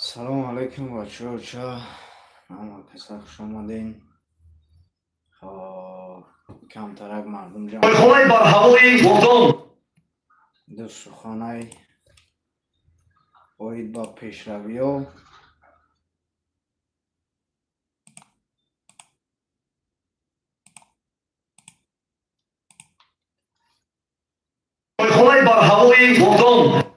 салому алайкум бачаҳо, ча пасар хуш омадин. Камтарак мардум ду суханай оид ба пешравиҳо بر هوای گلدان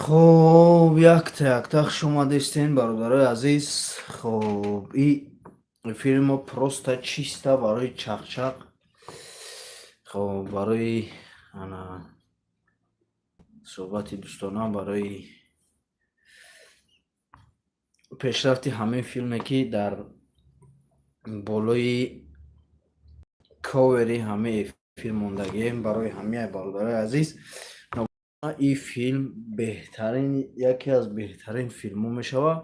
хуб якта хуш омадистен бародарои азиз. хуб ин эфири просто чиста барои чақчақ, хуб барои суҳбати дӯстона, барои пешрафти ҳамаи филме ки дар болои ковери ҳамаи эфир мондагием. Барои ҳамаи бародарои азиз, ин филм беҳтарин, яке аз беҳтарин филмҳо мешавад.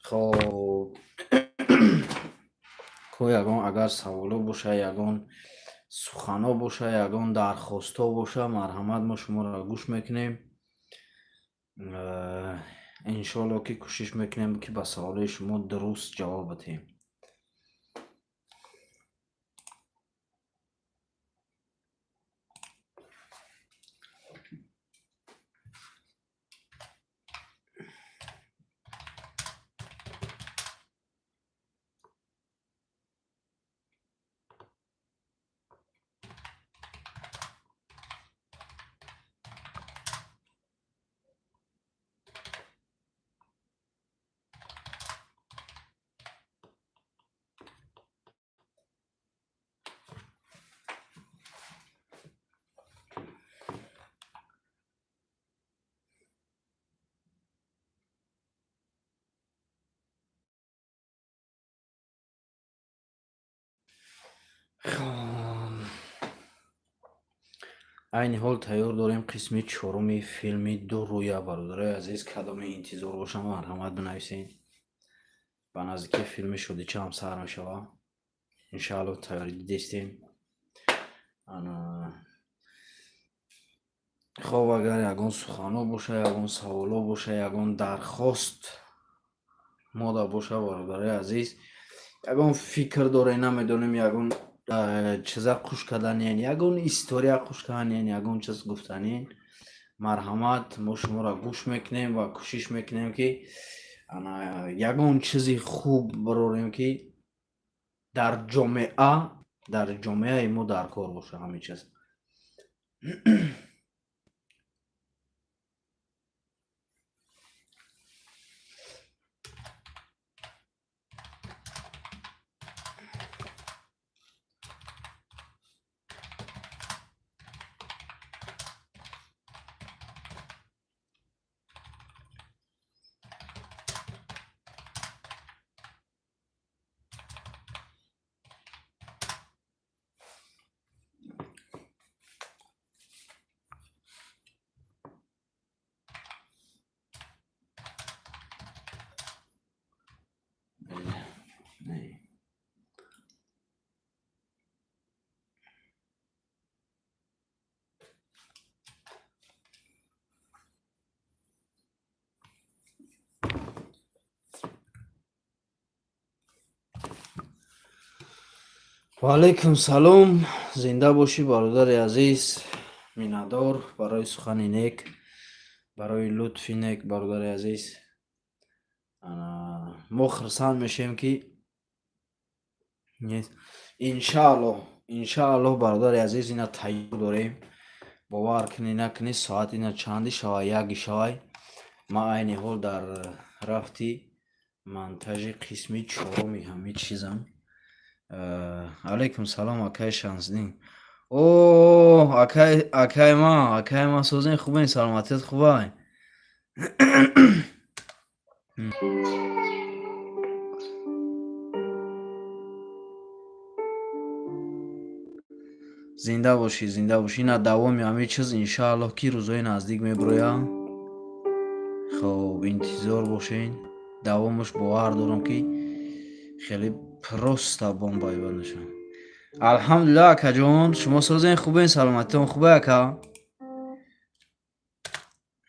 хоб ко ягон агар саволо боша, ягон сухано боша, ягон дархостҳо боша, марҳамат, мо шуморо гӯш мекунем. иншоалло ки кӯшиш мекунем ки ба саволои шумо дуруст ҷавоб батем. айни ҳол тайёр дорем қисми чоруми филми ду рӯя. Бародарои азиз, кадоме интизор бошам, марҳамат бинависен. ба наздики филми шудича ҳамсар мешавад. иншаалло тайёрӣ дидистем. хоб агар ягон сухано боша, ягон саволо боша, ягон дархост мода боша, бародарои азиз, ягон фикр дорем, намедонем ягон чиза қуш карданен, ягон история қуш карданен, ягон чиз гуфтанен, марҳамат, мо шуморо гӯш мекунем ва кӯшиш мекунем ки ягон чизи хуб барорем ки дар ҷомеаи мо дар кор боша. ҳамин чиз ва алайкум салом. Зинда бошӣ бародари азиз, миннатдор барои сухани нек, барои лутфи нек. Бародари азиз, мо хурсанд мешем ки иншааллоҳ бародари азиз ина тайёр дорем. бовар кунӣ накунӣ, соат ина чанди шава, яки шавай. Ман айни ҳол дар рафти монтажи қисми чороми ҳамин чизам. алайкум салом акай Шамсиддин. О, акай ма сӯзин хубин, саломатият хубай? зинда бошӣ, зинда бошӣ. Ина давоми ҳамин чиз иншааллоҳ ки рӯзҳои наздик меброяд. хоб интизор бошен. давомаш бовар дорам ки хеле просто бомбаи бандаша. алҳамдулиллаҳ акаҷон, шумо сӯзен хубин, саломатитон хубе ака?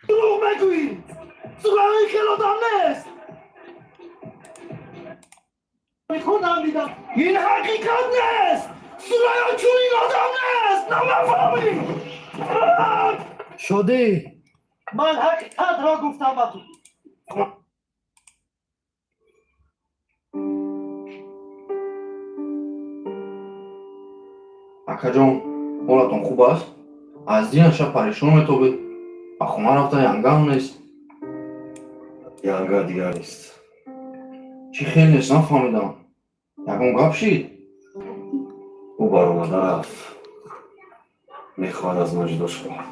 دروغ نگویید. سخنرانی خیلی نیست. میخوندم دیدم این حقیقت نیست. سخنرانی چون این آدم نیست. نمیفهمی. شده من حقیقت را گفتم با تو. акаҷон, ҳолатон хуб аст? аз динаша парешон метобед. ба хона рафта янгам нест. янга дигар нест. чӣ хел нест, нафаҳмидам. ягон гап шид? ӯ баромада рафт. мехоҳад аз ман ҷудо шавад.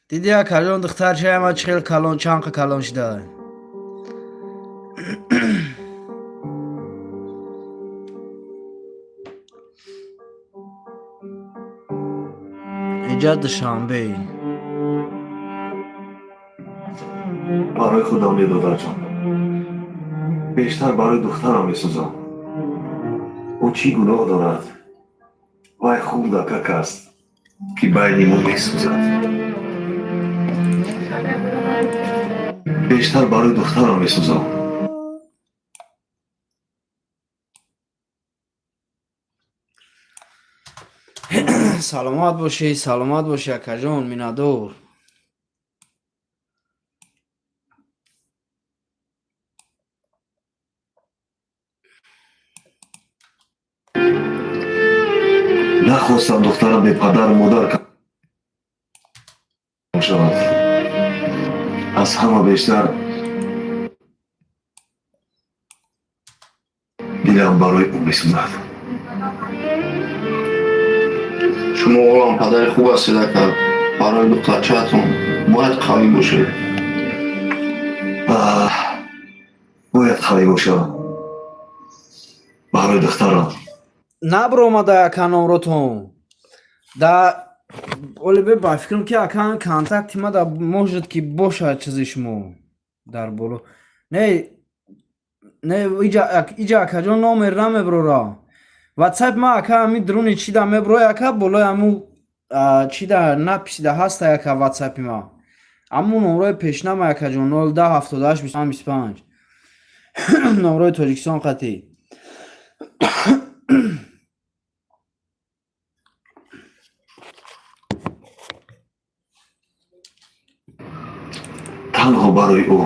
диди акаҷон, духтар чаяма чӣ хел калон, чанқа калон шуда. иҷа душанбе. барои худам медодарҷон, бештар барои духтарам месӯзам. ӯ чӣ гуноҳ дорад? вай хурдакак аст ки байни мо месӯзад. бештар барои духтарам месӯзам. саломат бошӣ акаҷон, миннатдор. нахостам духтарам бе падару модар шавад. аз ҳама бештар дилам барои ӯ месӯзад. шумо олам падари хуб ҳастед ака. барои духтарчаатон бояд қавӣ бошед. бояд қавӣ бошам барои духтарам. набиромада ака номротон. Да олибе ба фикрам ки ака контакти ма да может ки бошад чизи шумо дар боло. не иҷа акаҷон номер намеброра. ватсап ма ака ҳамин дрони чида меброя ака, болои ҳамун чида написида ҳаста ака ватсапи ма. ҳамун номрои пешнама акаҷон 010 78 25 номрои Тоҷикистон қатӣ. танҳо барои ӯ.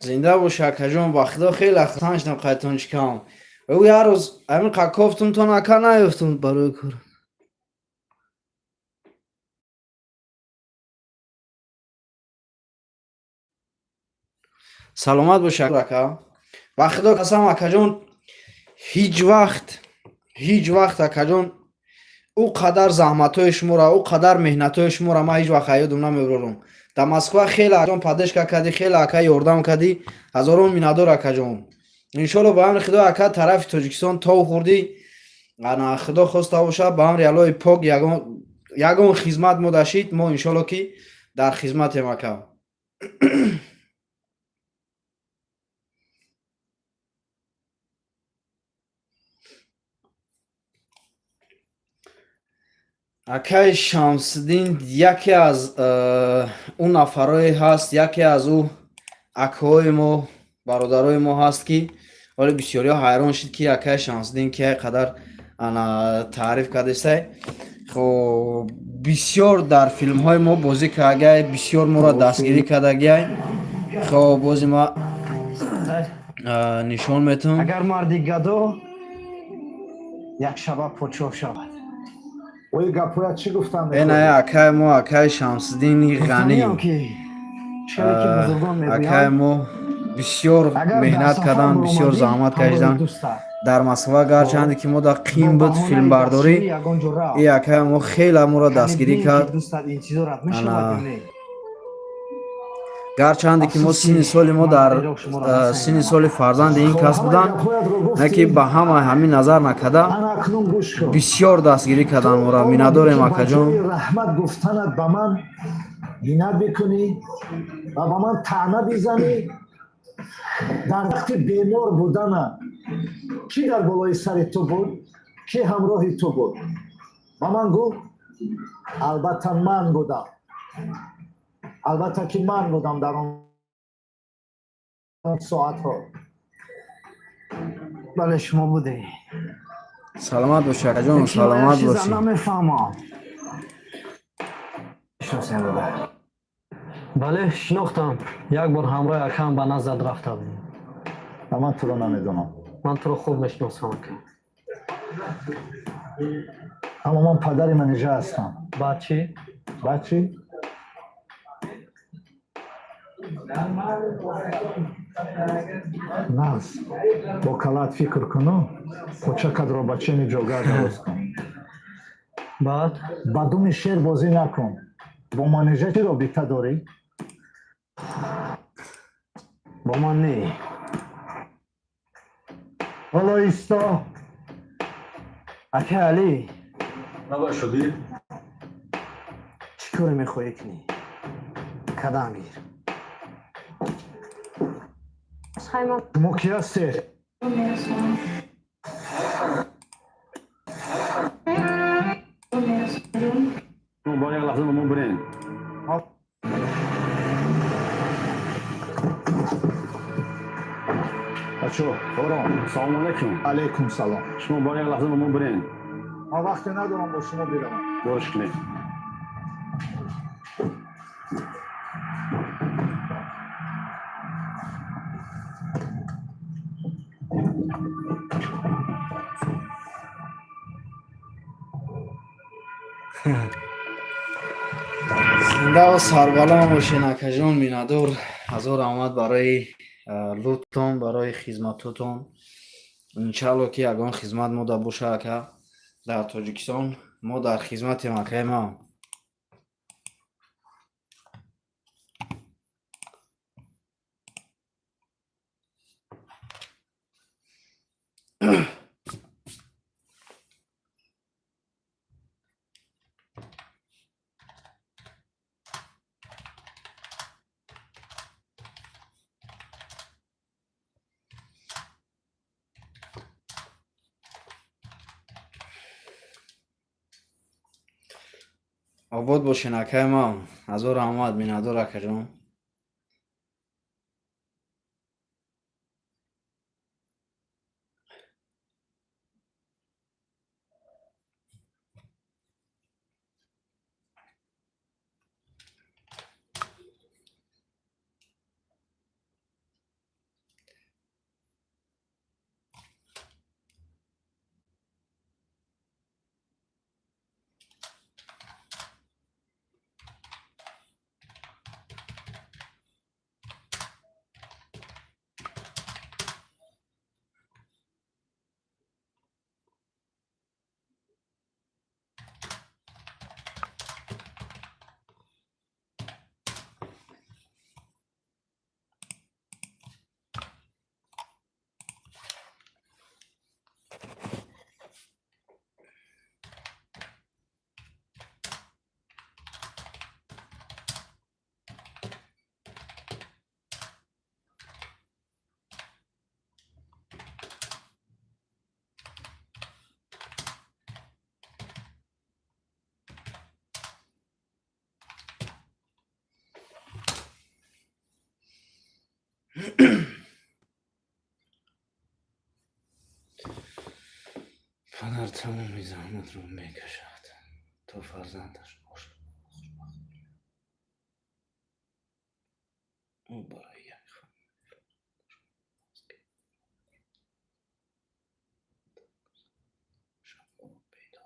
зинда бош акаҷон, ба худо хеле хушаншидам қайтон чикам. ӯ як рӯз ҳамин қакофтумтон ака наёфтум барои кор. саломат бош ака. ба худо қасам акаҷон, ҳеҷ вақт акаҷон ӯ қадар заҳматҳои шуморо, ӯ қадар меҳнатҳои шуморо ман ҳеҷ вақт ҳаёдам намебарам. Дар Москва хеле акаҷон паддержка кардӣ, хеле ака ёрдам кардӣ. Ҳазорон миннатдор акаҷон. Иншолло ба амри Худо ака тарафи Тоҷикистон тов хӯрдӣ. Ана Худо хоста бошад ба амри Аллоҳи пок ягон хизмат мо дашид, мо иншолло ки дар хизматем ака. акаи Шамсиддин яке аз ӯ нафарое ҳаст, яке аз ӯ акаҳои мо, бародарои мо ҳаст ки ҳоли бисёриҳо ҳайрон шид ки акаи Шамсиддин ки қадар таъриф кардестай. Хоб бисёр дар филмҳои мо бозӣ кардагай, бисёр моро дастгирӣ кардагай. Хоб бози ма нишон метавам. агар марди гадо якшаба подшоҳ шавад. ой гапоят чӣ гуфтам Эна акаи мо, акаи Шамсиддини Ғанӣ. акаи мо бисёр меҳнат кардан, бисёр заҳмат кашидан дар Москва, гарчанде ки мо дар қим буд филмбардорӣ, и акаи мо хеле моро дастгирӣ кард. гарчанде ки мо синни соли мо дар синни соли фарзанди ин кас буданд, не ки ба ҳама ҳамин назар накарда бисёр дастгирӣ кардан моро. Миннатдорем акаҷон. раҳмат гуфтанат ба ман инат бикунӣ ва ба ман таъна бизанӣ. дар вақти бемор будана кӣ дар болои сари ту буд? Кӣ ҳамроҳи ту буд? ба ман гуфт албатта ман будам. албатта ки ман будам дар он соатҳо. бале шумо будӣ. Саломат бош акаҷон, саломат бошӣ. намефаҳмам. шиносем буда. бале шинохтам. як бор ҳамроҳи акам ба назад рафта будем. ман туро намедонам. ман туро хуб мешиносам ака. аммо ман падари манижа ҳастам. баъд чӣ? баъд чӣ? нас бо калат фикр куну, почакатро ба чени ҷогар дароз кун. баъд ба думи шер бозӣ накун. бо манижа чӣ робита дорӣ? бо ман не. ҳоло исто. ака Алӣ, Нава шудӣ? чӣ коре мехоҳӣ кунӣ? кадам гир. шумо ки ҳастед? Ба як лаҳза ба мо бирен. бачаҳо ором. Салому алайкум. алайкум салом. Шумо ба як лаҳза ба мо бирен. ман вақте надорам бо шумо биравам. Бош кунед. зиндаву сарбаланд бошед акаҷон. миннатдор ҳазор раҳмат барои лутфтон, барои хизматотон. иншалло ки ягон хизмат мода боша ака дар Тоҷикистон. мо дар хизматем акаи ма. обод бошед акаи ма. ҳазор раҳмат, миннатдор акаҷон. پدر تمام زحمت رو میکشد تا فرزندش باشد. او برای یک شب پیدا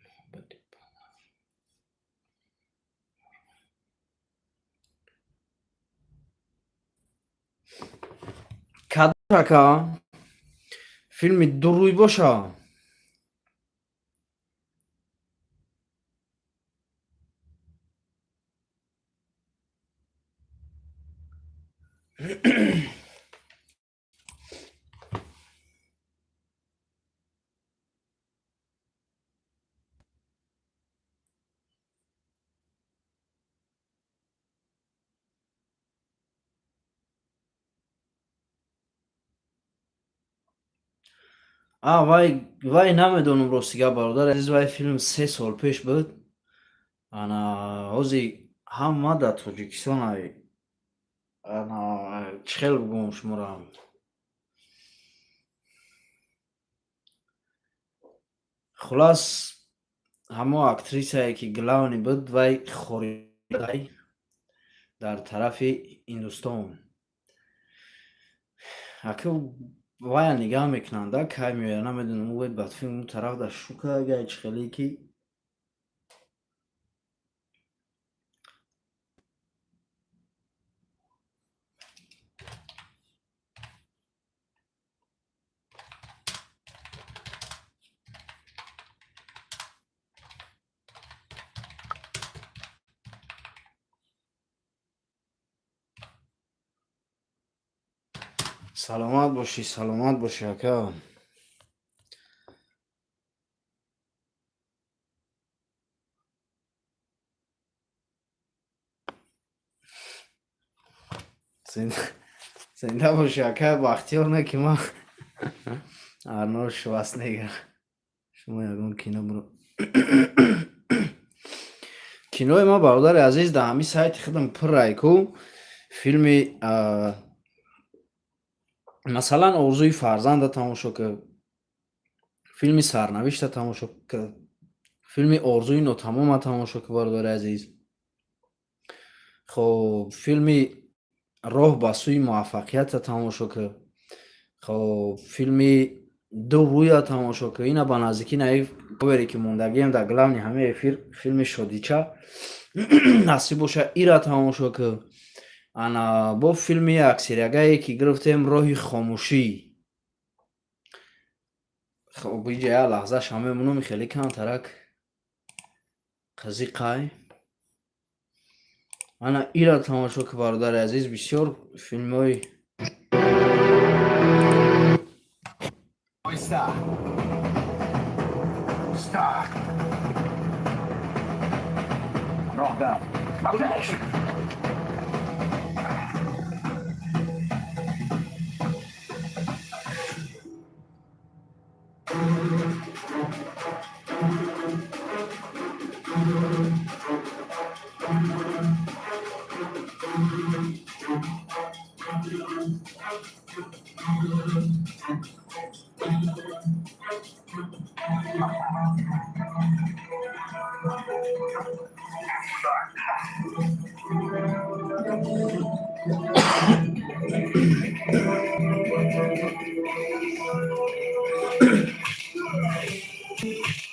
محبت کدرکا فیلمی دو روی باشه. وای نمیدونم راستیگه برادر عزیز، وای فیلم 3 سال پیش بود. انا هوزی همه در تاجیکستان های انا چخیل بگم شمارم خلاص همه اکتریس هایی که گلاونی بود وای خوریده در طرف هندوستان. اکو وای نگاه میکننده که میوه نمیدونم وید بعد فیلم اون طرف در شوکه اگه چخیلی که سلامت باشی اکا. زنده باشی اکا. بختیار نه که ما ارنولد شوارزنگر شما یکون کینو برو. کینوی ما برادر عزیز در همین سایت خودم پر رایکو فیلمی مثلا ارزوی فرزند تماشا که، فیلمی سرنوشت تماشا که، فیلمی ارزوی ناتمام تماشا که برادر عزیز. خب فیلمی راه به سوی موفقیت تماشا که، خب فیلمی دو روی تماشا که. اینا با نزدیکی نایف ببری که موندگی هم در گلونی همه فیلم شادیچه نصیب باشه ایرا تماشا که. انا با فیلمی اکسیریگایی که گرفتیم راه خاموشی. خب بیجا لحظه شامه منو میخیلی کن ترک قضی قای انا ایرا تماشا که برادر عزیز. بسیار فیلم های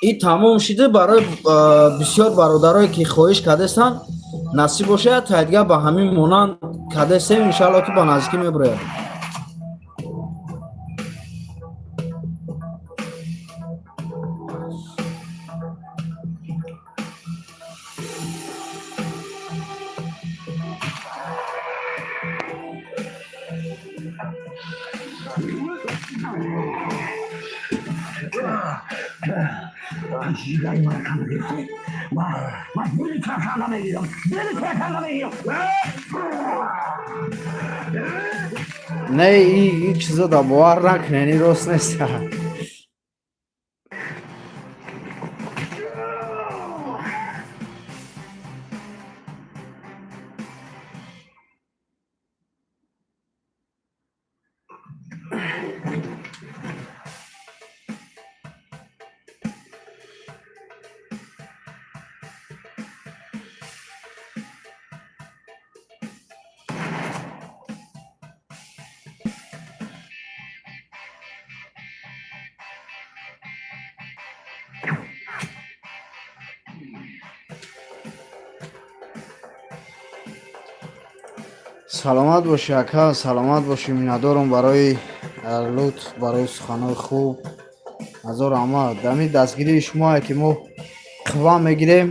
این تمام شده. برای بسیار برادرایی که خواهش کردستن نصیب باشه تا دیگه با همین مونان کردستیم انشاءالله که با نزدیکی میبره. نه این چیزا دا باور نکنه. این راست نیست. саломат бошӣ ака, саломат бошӣ. Миннатдорам барои лутф, барои суханои хуб. ҳазор раҳмат. дами дастгирии шумое ки мо қувва мегирем,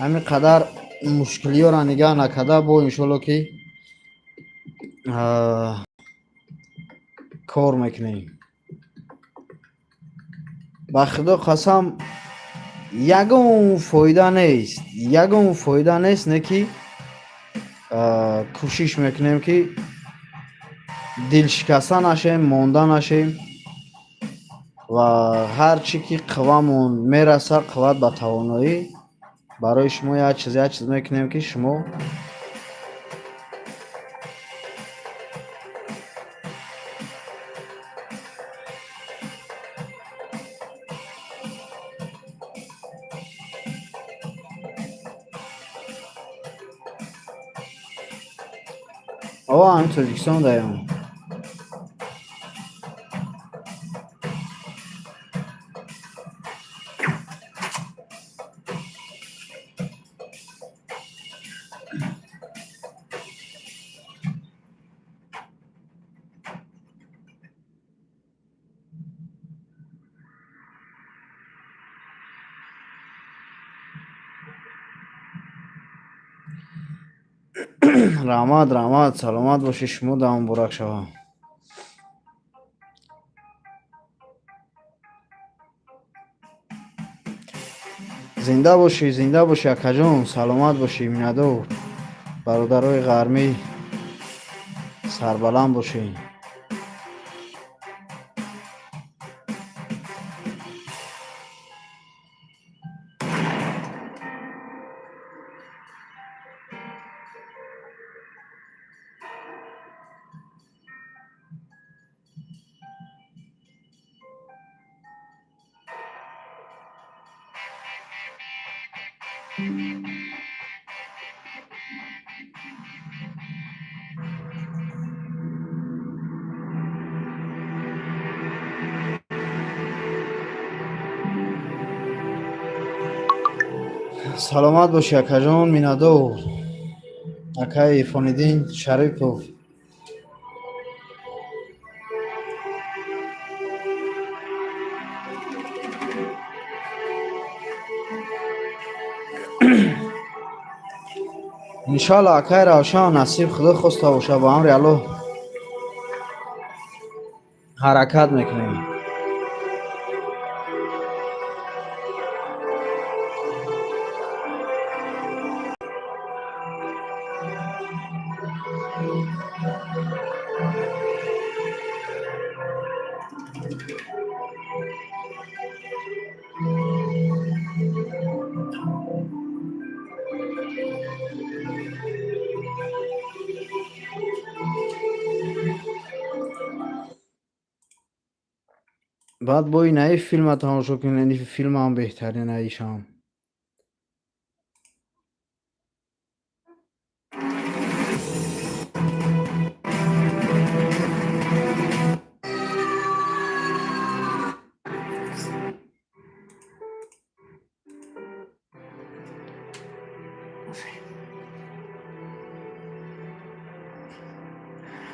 ҳамин қадар мушкилиёро нигаҳ накарда бо иншоалло ки кор мекунем. ба худо қасам ягон фоида нест, не ки кӯшиш мекунем ки дилшикаста нашем, монда нашем ва ҳар чӣ ки қуввамон мераса, қувват ба тавоноӣ, барои шумо як чиз мекунем ки шумо ҳамин Тоҷикистон даём. раҳмат, саломат бошӣ, шумо дам муборак шава. зинда бошӣ акаҷон, саломат бошӣ. миннатдор бародарои ғармӣ, сарбаланд бошӣ. саломат бошӣ акаҷон, миннатдор. акаи Фониддин Шарипов. иншоалло акаи равшан насиб худо хоста боша, ба амри Аллоҳ ҳаракат мекунем. баъд бо ин наи филма тамошо кунем, филмам беҳтарин наишам.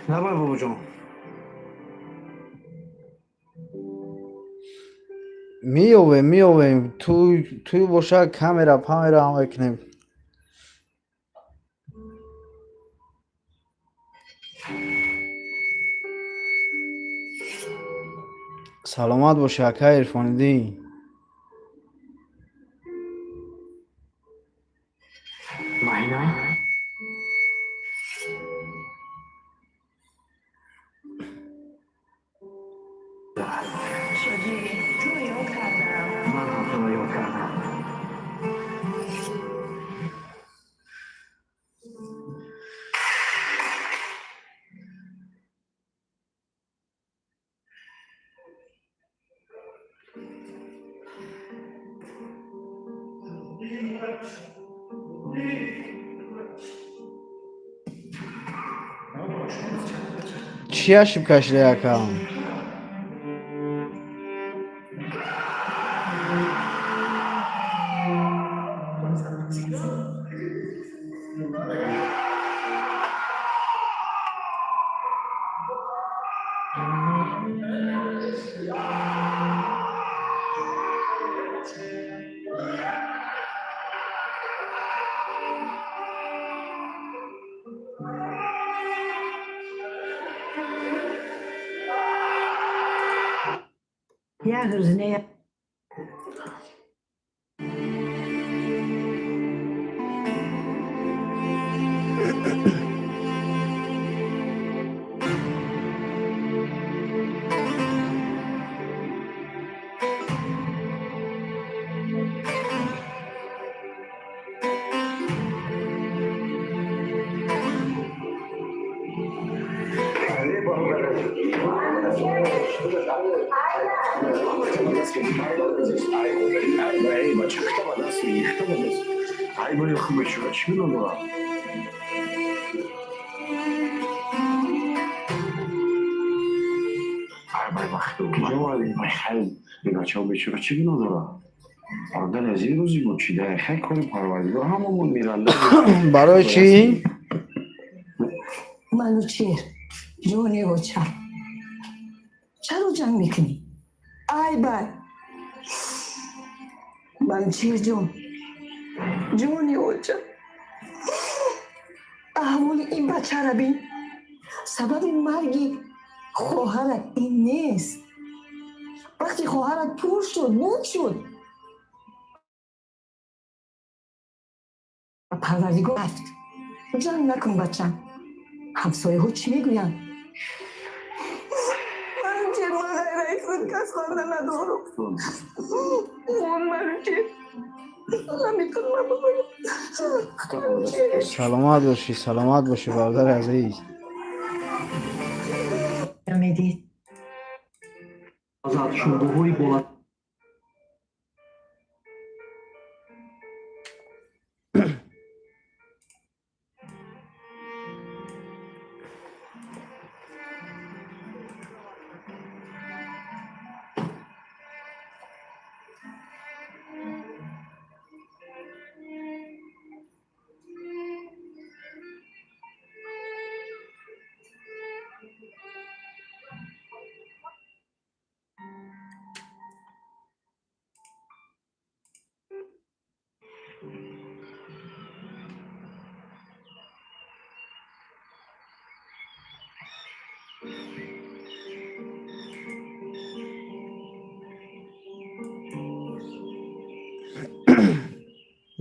набай бобоҷон. миёвем туй боша камера памера ҳам мекунем. саломат боши акаи Ирфониддин. چی اشیب کشیده یکم یک روزنه ای بچه خیلی دست میگیره ای باید خوبه شده چی ندارم ای وقت کجا باید خیلی این بچه ها بچه چی ندارم آردن از این روزی بود چی ده خیلی کاری پروردگار هممون میرنده برای چی؟ منوچیر جونی و چرا جنگ میکنی؟ ای بای منوچیر جونی و احوال این بچه را بین سبب مرگی خواهرت این نیست وقتی خواهرت پور شد بود شد پروردگار رفت جنگ نکن بچم همسایه ها چی میگوین؟ من چه ما غیر خود کس خورده ندارم من چه نمیتونم بگویم سلامت باشی برادر عزیز میدید آزاد شنبه‌های بالا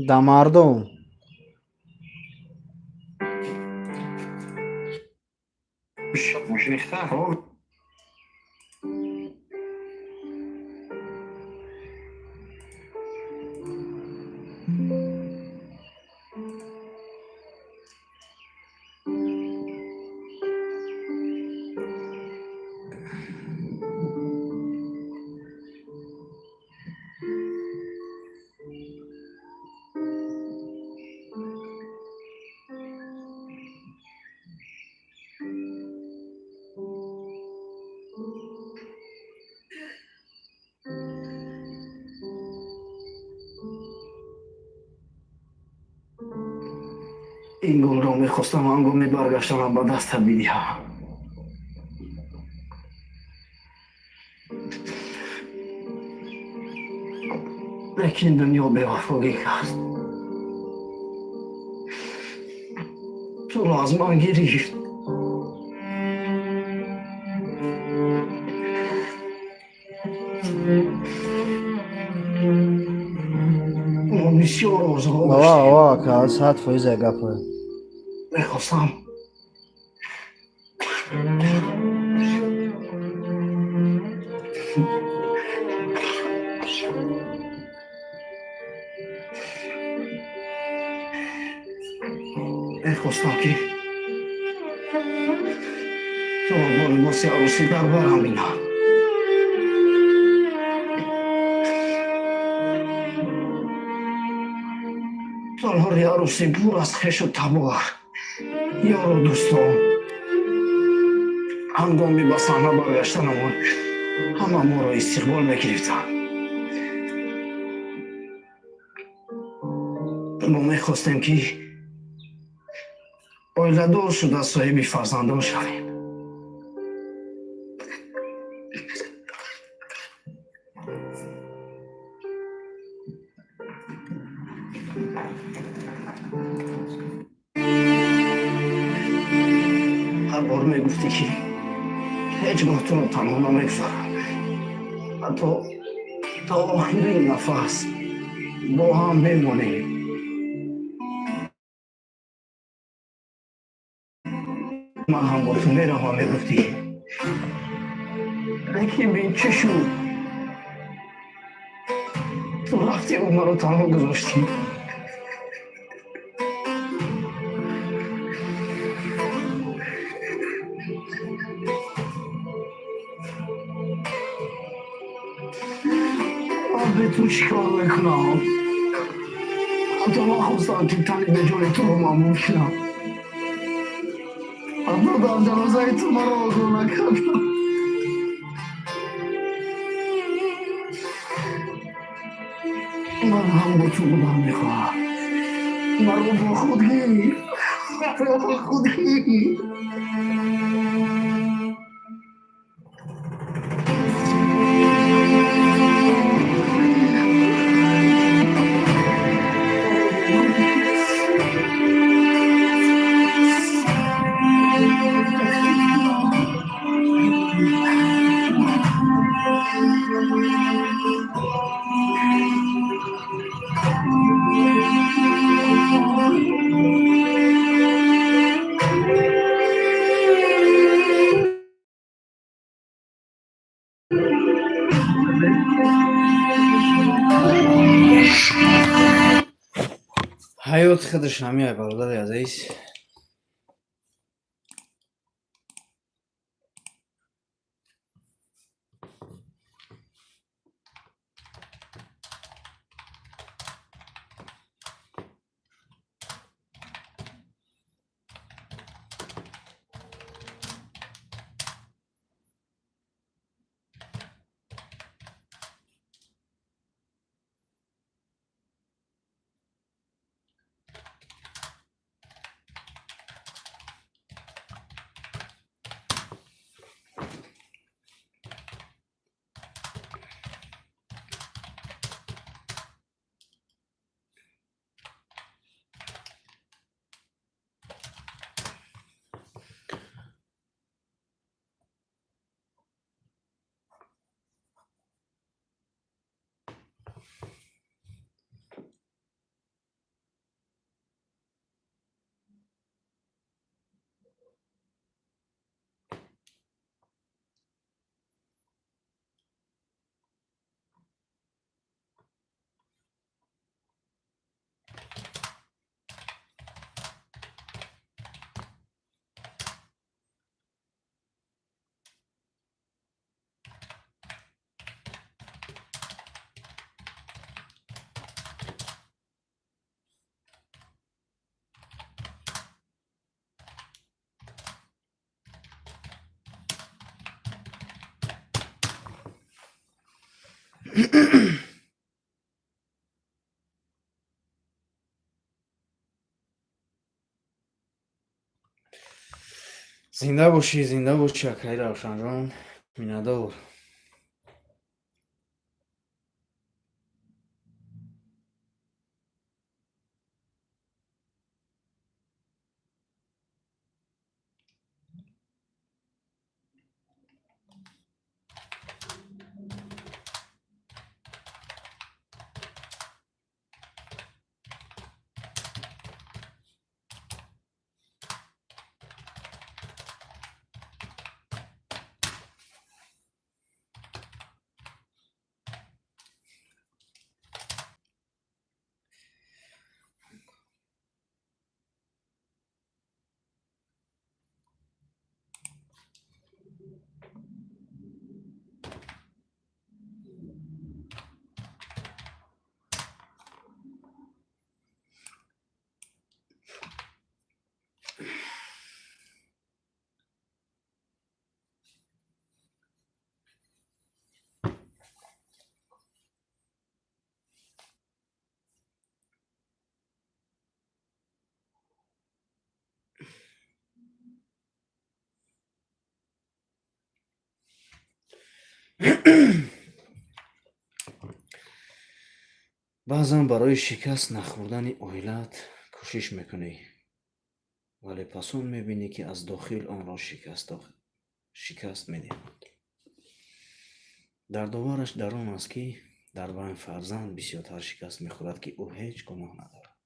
دا مردم مش ریخته ها این گل را میخواستم هنگامی برگشتم به دستت بدهم لیکن دنیا بی‌وفایی کرد تو را از من گرفت من بسیار آزار بابا که از حد فایزه گپه میخواستم که تو با لباس عروسی در برم بینم سالهای عروسی پر از خش و تبار یار و دوستان هنگامی به صحنه برگشتنمان همه ما را استقبال میگرفتند ما میخواستیم که اویله‌دار شده صاحب فرزندان شویم هر بار میگفتی که هیچ گاه تو رو تنها نمیگذارم تا آخرین نفس با هم میمونیم. من هم با تو میرم میگفتی لیکن بین چه شد؟ تو رفتی و مرا تنها گذاشتی. من به تو چیکار میکنم؟ حتی نخواستم که تنی به جای تو رو ممنون کنم. اما در جنازه تو مرا آزار نکردم. من هم با تو بودم میخواهم. مرا با خودگی. مرا با خودگی. حیات خودش نمیای برادر عزیز. زنده باشی اکای روشن جان. مینادور. баъзан барои шикаст нахӯрдани оилат кӯшиш мекунӣ, вале пас он мебинӣ, ки аз дохил онро шикаст медиҳанд. дардовараш дар он аст, ки дар байни фарзанд бисёртар шикаст мехӯрад, ки ӯ ҳеҷ гуноҳ надорад.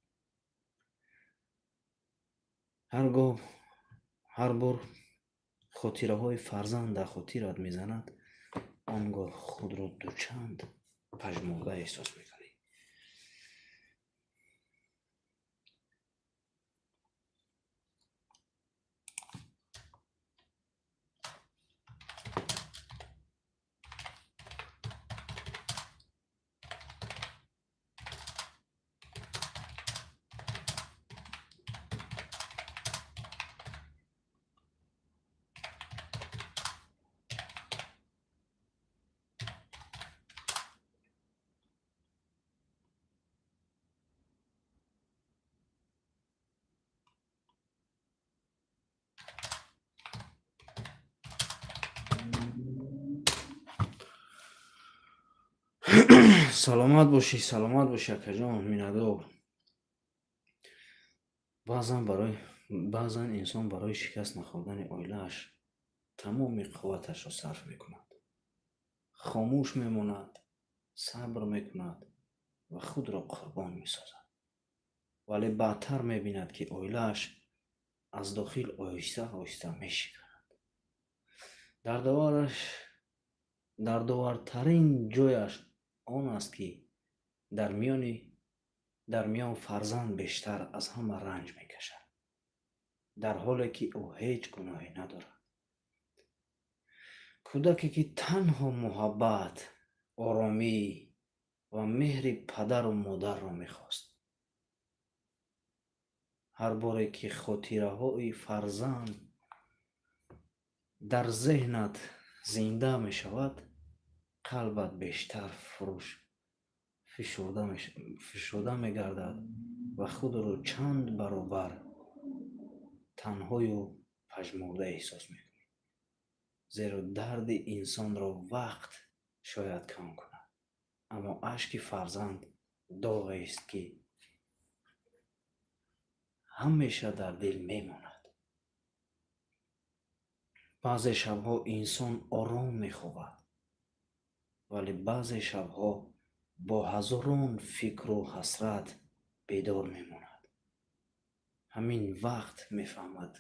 ҳар бор хотираҳои фарзанд дар хотират мезанад, он гоҳ худро дучанд пажмурда эҳсос мекунӣ. саломат бошӣ акаҷон, миннатдор. баъзан инсон барои шикаст нахӯрдани оилааш тамоми қувваташро сарф мекунад. хомӯш мемонад, сабр мекунад ва худро қурбон месозад. вале баъдтар мебинад, ки оилааш аз дохил оҳиста оҳиста мешиканад. дардовартарин ҷояш он аст, ки дар миён фарзанд бештар аз ҳама ранҷ мекашад, дар ҳоле ки ӯ ҳеҷ гуноҳе надорад. кӯдаке ки танҳо муҳаббат, оромӣ ва меҳри падару модарро мехост. ҳар боре ки хотираҳои фарзанд дар зеҳнат зинда мешавад, қалбат бештар фишурда мегардад ва худро чанд баробар танҳою пажмурда эҳсос мекунӣ. зеро дарди инсонро вақт шояд кам кунад, аммо ашки фарзанд доғест, ки ҳамеша дар дил мемонад. баъзе шабҳо инсон ором мехобад, вале баъзе шабҳо бо ҳазорон фикру ҳасрат бедор мемонад. ҳамин вақт мефаҳмад,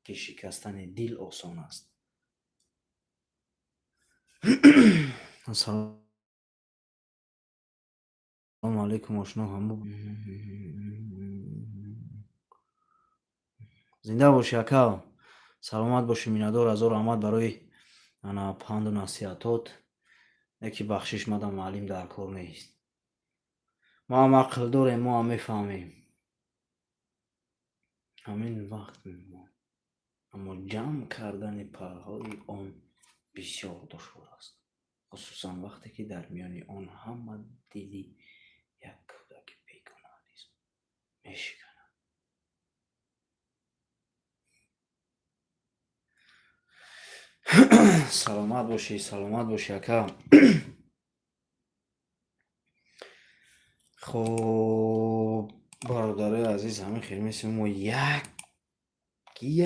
ки шикастани дил осон аст. ассалому алайкум ошно ҳамо. зинда бошӣ ака. саломат бошӣ, миннатдор. ҳазор раҳмат барои панду насиҳатот. яки бахшиш мадам, муаллим дар кор нест. мо ҳам ақл дорем, мо ҳам мефаҳмем. ҳамин вақт мемонад, аммо ҷамъ кардани парҳои он бисёр душвор аст, хусусан вақте ки дар миёни он ҳама дили як кӯдаки бегуноҳ низ мешиканад. саломат бошӣ ака. хоб бародари азиз, ҳамин хирмеси мо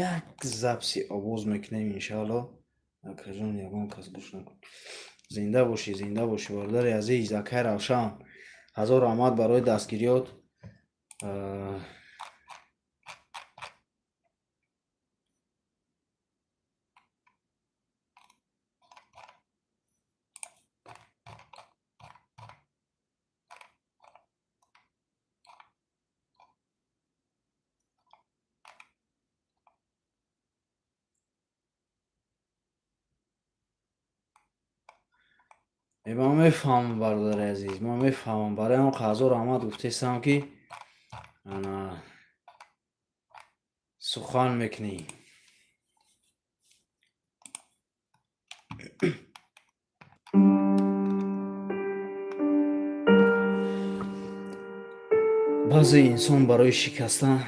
як запси овоз мекунем иншаалло. акаҷон ягон кас гӯш накун. зинда бошӣ бародари азиз, акаи равшан. ҳазор раҳмат барои дастгириёт. ман мефаҳмам бародари азиз, ман мефаҳмам. барои он ҳазор раҳмат гуфтестам, ки сухан мекунӣ. баъзе инсон барои шикастан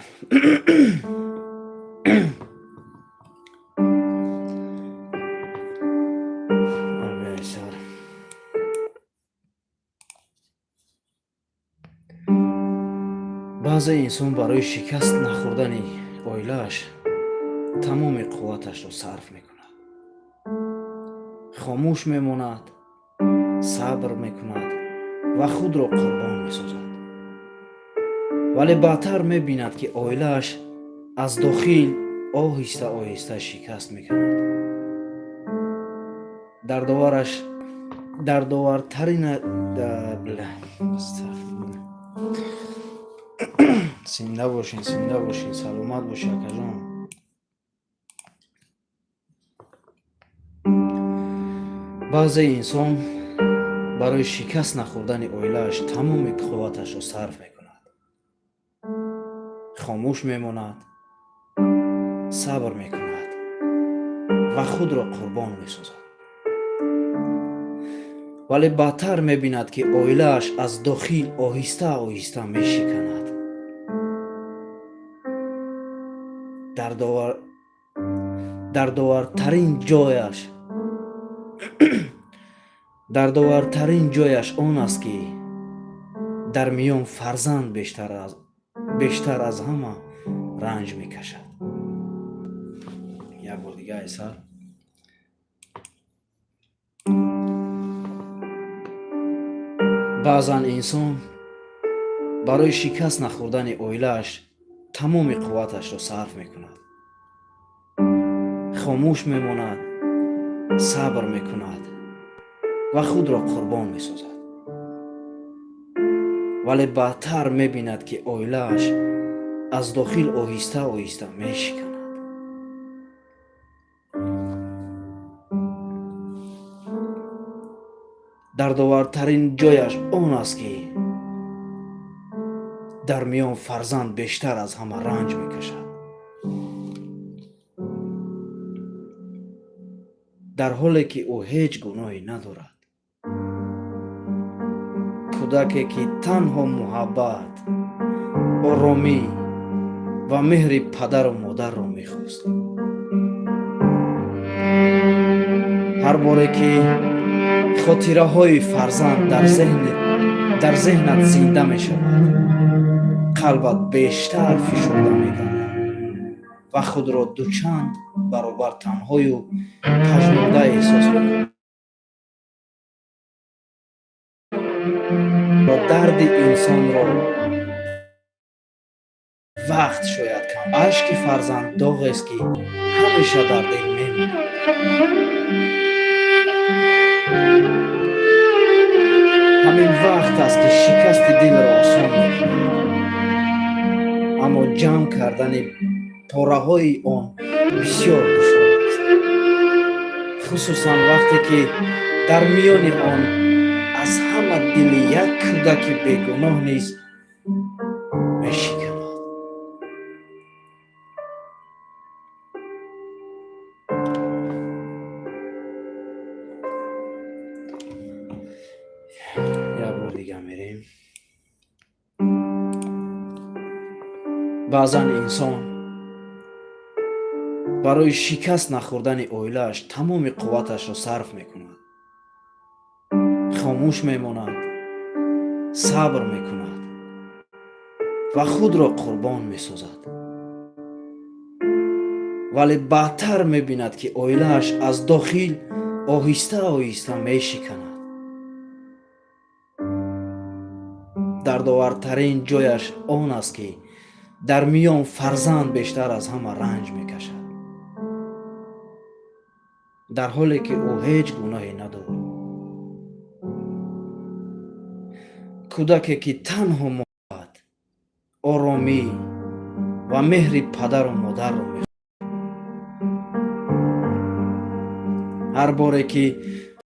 шикаст нахӯрдани оилааш тамоми қувваташро сарф мекунад. хомӯш мемонад, صبر میکند و خود را قربان میسازد، ولی بدتر میبیند که عائله‌اش از داخل آهسته آهسته شکست میکند. دردآورترین زنده باشین سلامت باشی اکاجان. بعضی انسان برای شکست نخوردن عائله‌اش تمام قوتش را صرف میکند، خاموش میماند، صبر میکند و خود را قربان میسازد، ولی بدتر میبیند که عائله‌اش از داخل آهسته آهسته میشکند. دردآورترین جایش آن است که در میان فرزند بیشتر از همه رنج میکشد. یک بار دیگه ایسر. بعضا انسان برای شکست نخوردن عائله‌اش تمام قوتش را صرف میکند، خاموش میماند، صبر میکند و خود را قربان میسازد، ولی بدتر میبیند که عائله‌اش از داخل آهسته آهسته میشکند. دردآورترین جایش آن است که در میان فرزند بیشتر از همه رنج میکشد، در حالی که او هیچ گناهی ندارد. کودکی که تنها محبت، آرامی و مهر پدر و مادر را میخواست. هر باره که خاطره های فرزند در ذهنت زنده می شود، قلبت بیشتر فشرده می گردد و خود را دوچند برابر تنهایی و پژمرده احساس می کنی. و درد انسان را وقت شاید کم. اشک فرزند داغ است که همیشه در دل میماند. همین وقت است که شکست دل را آسان می‌کند، اما جمع کردن پاره های آن بسیار دشوار است، خصوصا وقتی که در میان آن از همه دل یک کودک بیگناه نیز میشکند. یک بار دیگه میریم. بعضا انسان برای شکست نخوردن عائله‌اش تمام قوتش را صرف میکند، خاموش میماند، صبر میکند و خود را قربان میسازد، ولی بدتر میبیند که عائله‌اش از داخل آهسته آهسته میشکند. دردآورترین جایش آن است که در میان فرزند بیشتر از همه رنج میکشد، در حالی که او هیچ گناهی ندارد. کودکی که تنها محبت، آرامی و مهر پدر و مادر را میخواهد. هر باره که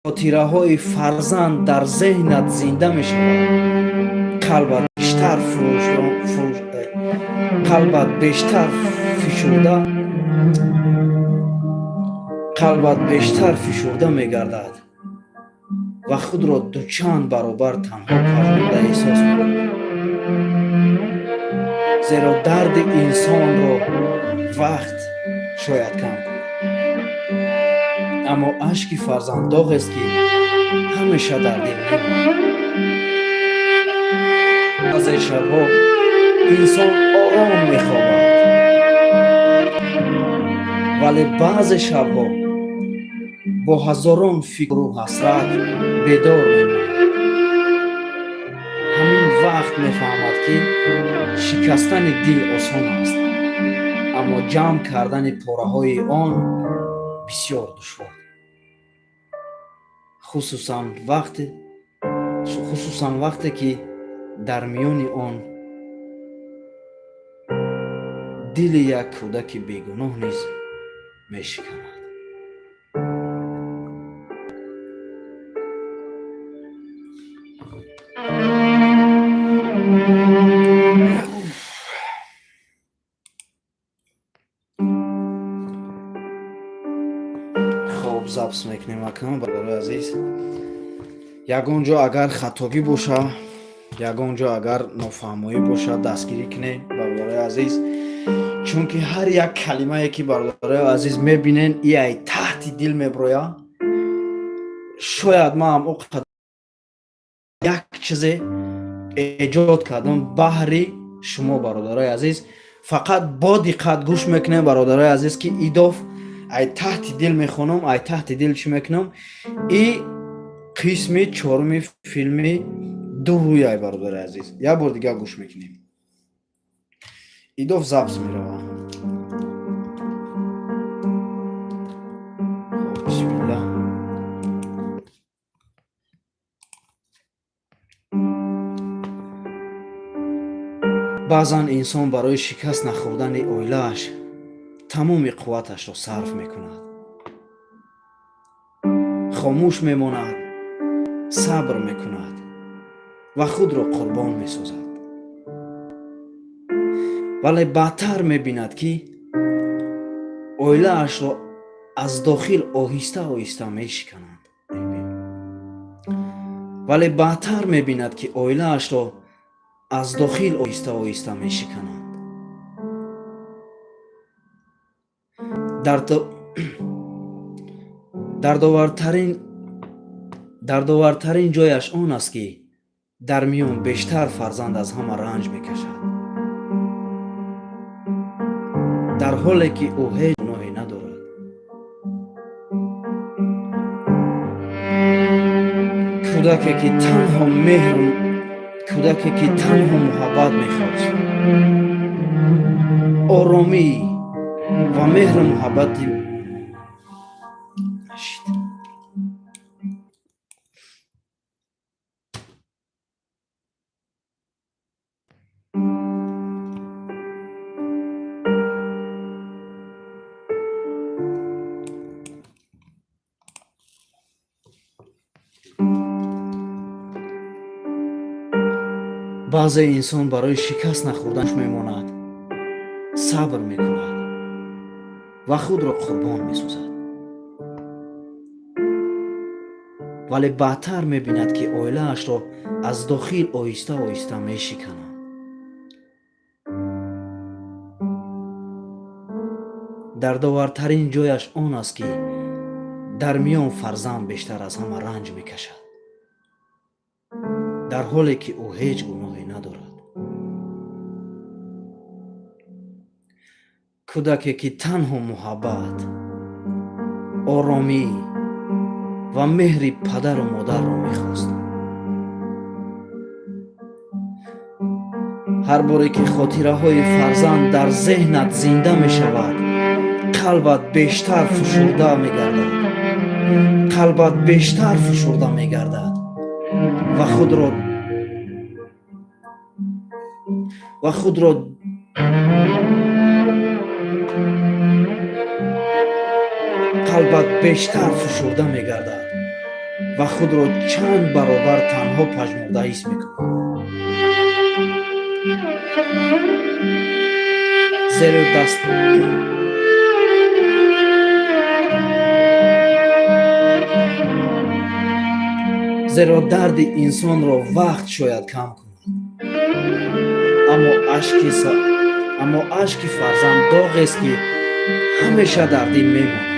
خاطره های فرزند در ذهنت زنده می شود، قلبت بیشتر فشرده می گردد و خود را دوچند برابر تنها پژمرده احساس می کند، زیرا درد انسان را وقت شاید کم کند، اما اشک فرزند داغ است که همیشه در دل میماند. بعضی شبها انسان آرام میخوابد، ولی بعضی شبها با هزاران فکر و حسرت بیدار میماند. همین وقت میفهمد که شکستن دل آسان است، اما جمع کردن پاره های آن بسیار دشوار. خصوصا وقتی که در میان آن دل یک کودک بیگناه نیز میشکند. خب ضبط میکنیم اکنون برادر عزیز. یگان جا اگر خطابی باشه، یگان جا اگر نافهمایی باشه دستگیری کنید برادر عزیز، چون که هر یک کلمه که برادر عزیز میبینین ای تحت دل میبروید. شاید ما هم اوقات یک چیز ایجاد کردم بهری شما برادر عزیز، فقط با دقت گوش میکنیم برادر عزیز که ایداف ای تحت دل میخونم، ای تحت دل چی میکنم. ای قسمی چهارمی فیلمی دو روی ای برادر عزیز، یک بار دیگه گوش میکنیم. ایداف ضبط میره. بسم الله. بعضا انسان برای شکست نخوردن اویله‌اش تمام قوتش را صرف میکند، خاموش میماند، صبر میکند و خود را قربان میسازد. ولی بدتر میبیند که اویله‌اش را از داخل آهسته آهسته میشکنند. ولی بدتر میبیند که اویله‌اش را از داخل آهسته آهسته میشکنند. دردآورترین جایش آن است که در میان بیشتر فرزند از همه رنج میکشد، در حالی که او هیچ گناهی ندارد. کودکی که تنها محبت میخواست، آرامی و مهر محبت بعضی انسان برای شکست نخوردنش میماند، صبر میکند و خود را قربان میسازد. ولی بدتر میبیند که اویله‌اش را از داخل آهسته آهسته میشکند. دردآورترین جایش آن است که در میان فرزند بیشتر از همه رنج میکشد، در حالی که او هیچ گناهی ندارد. کودکی که تنها محبت، آرامی و مهر پدر و مادر را میخواست. هر باری که خاطره های فرزند در ذهنت زنده می شود، قلبت بیشتر فشرده می گردد و خود را قلبت بیشتر فشرده می گردد و خود را چند برابر تنها پژمرده حس می کند. زیرا درد انسان را وقت شاید کم کند، اما اشک فرزند داغ است که همیشه در دل میماند.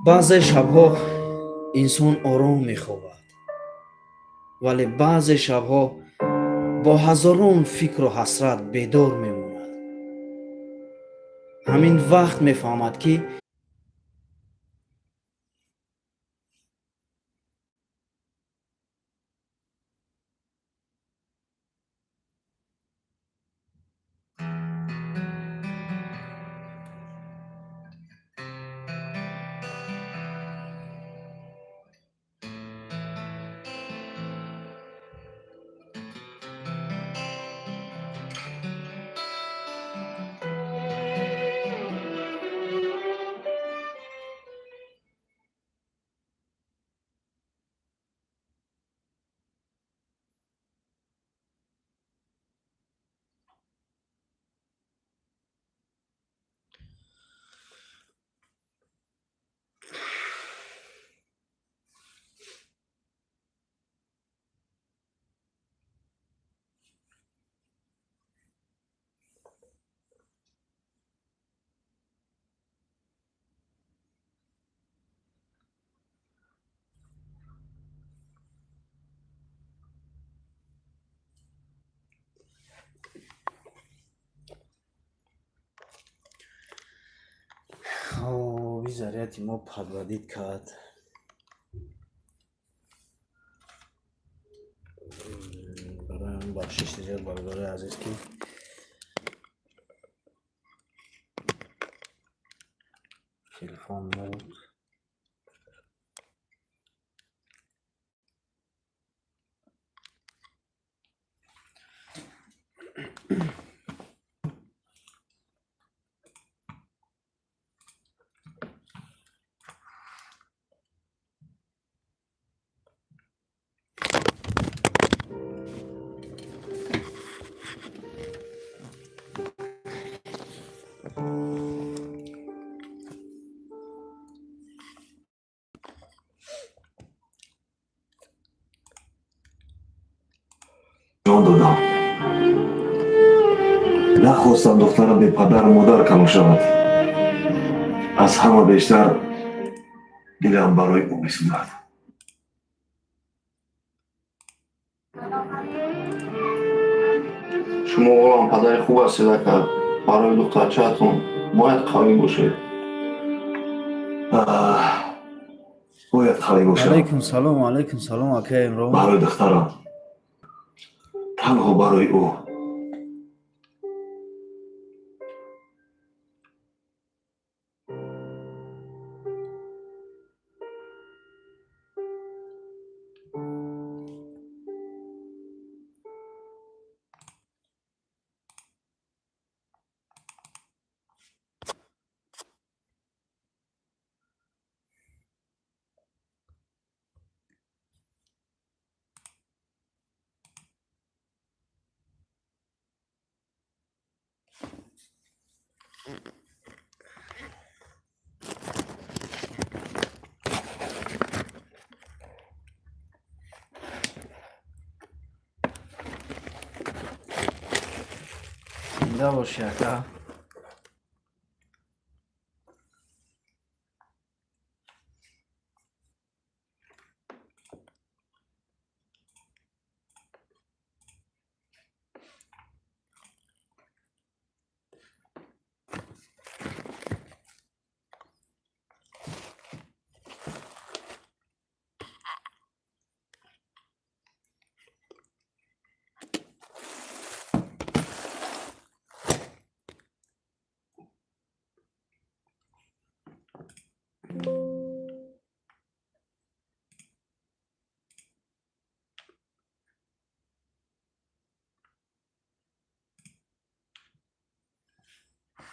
بعضی شبها انسان آرام میخوابد، ولی بعضی شبها با هزاران فکر و حسرت بیدار میماند. ҳамин вақт мефаҳмад ки заряди мо падбадид кард. Барои бахшиш диҷа бародари азиз ки телефон буд. جان دادم نخواستم دخترم به پدر و مادر کم شود. از همه بیشتر دلم برای او میسوزد. شما اوغلام پدر خوب هستید اکا. برای دخترچه‌تون باید قوی باشید. باید قوی باشم. علیکم سلام اکا امرو. برای دخترم تنها برای او. زنده باشی اکا.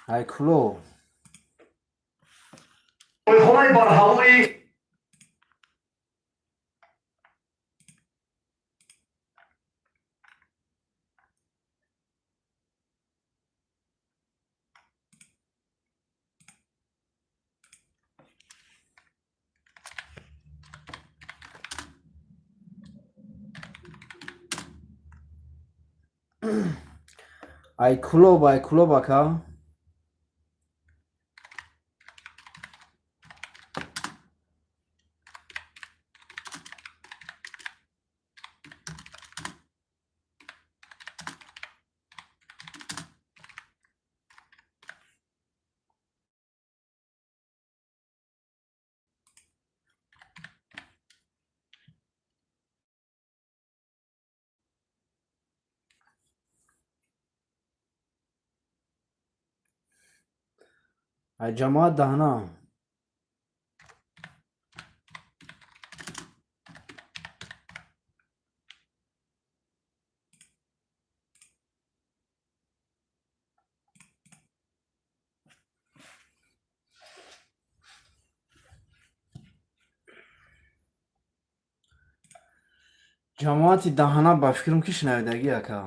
ای کلو خونه بر هوای ای کلوب اکا. ҷамоат даҳна ҷамоати даҳна ба фикрам ки шунавидагӣ ака.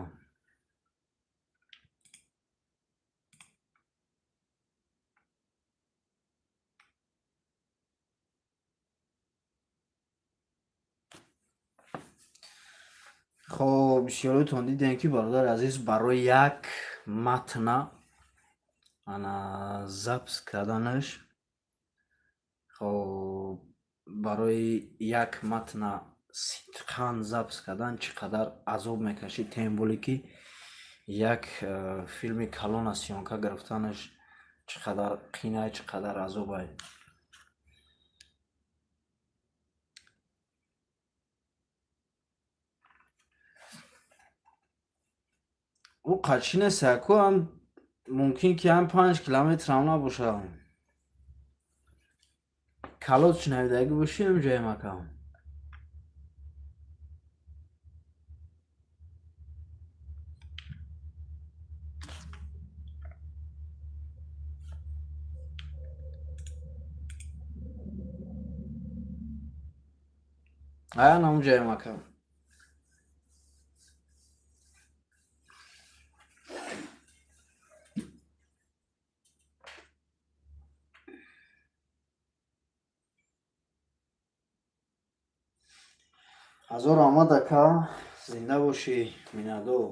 хоб бисёротон дидем ки бародари азиз барои як матна ана запс карданаш, хоб барои як матна сидқан запс кардан чӣ қадар азоб мекашид, тем боле ки як филми калона сёнка гирифтанаш чӣ қадар қинай, чӣ қадар азобай. ӯ қачи нест яку ҳам мумкин ки ҳам 5 километр ҳам набошад. калот шунавидагӣ бошӣ ҳамҷоям ака. аян ҳамҷоям ака. ҳазор раҳмат ака, зинда бошӣ, миннатдор.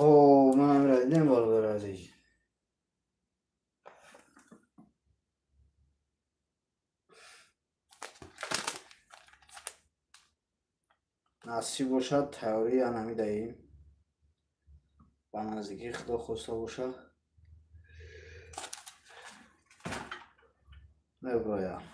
хоб манамро дидем бародари азиз. насиб бошад тайёрия намедиҳем. ба наздикӣ худо хоста бошад меброям.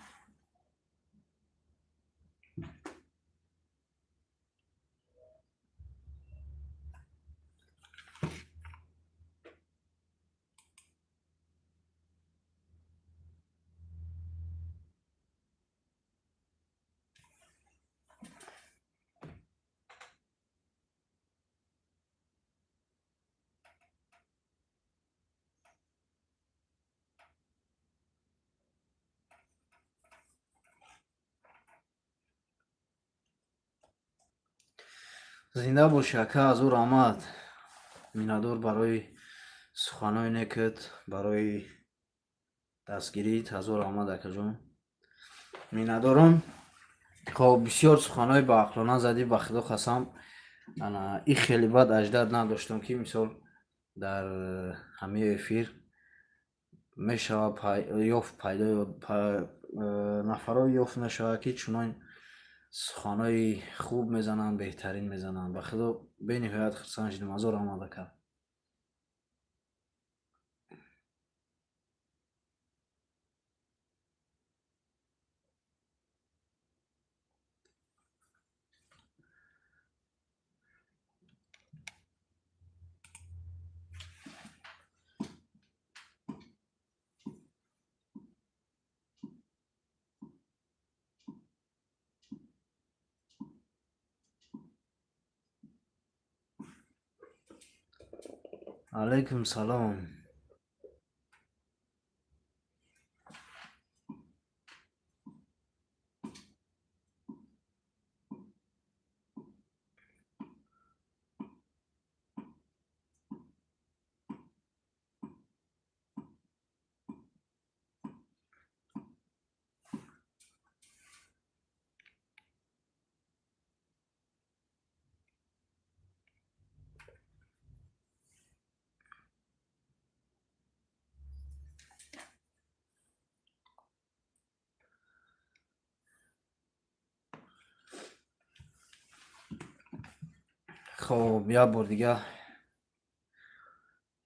зинда бошӣ ака, ҳазор раҳмат. миннатдор барои суханоне ки барои дастгирит. ҳазор раҳмат акаҷон, миннатдорам. хоб бисёр суханои баақлона задӣ, ба худо қасам ана и хеле бад аждад надоштам ки мисол дар ҳамаи эфир мешавад ёфт пайдо нафаро ёфт мешавад ки чунон суханои хуб мезананд, беҳтарин мезананд. ба худо бениҳоят хурсанд шудем. ҳазор раҳмат ака. علیکم سلام. خب یا بار دیگه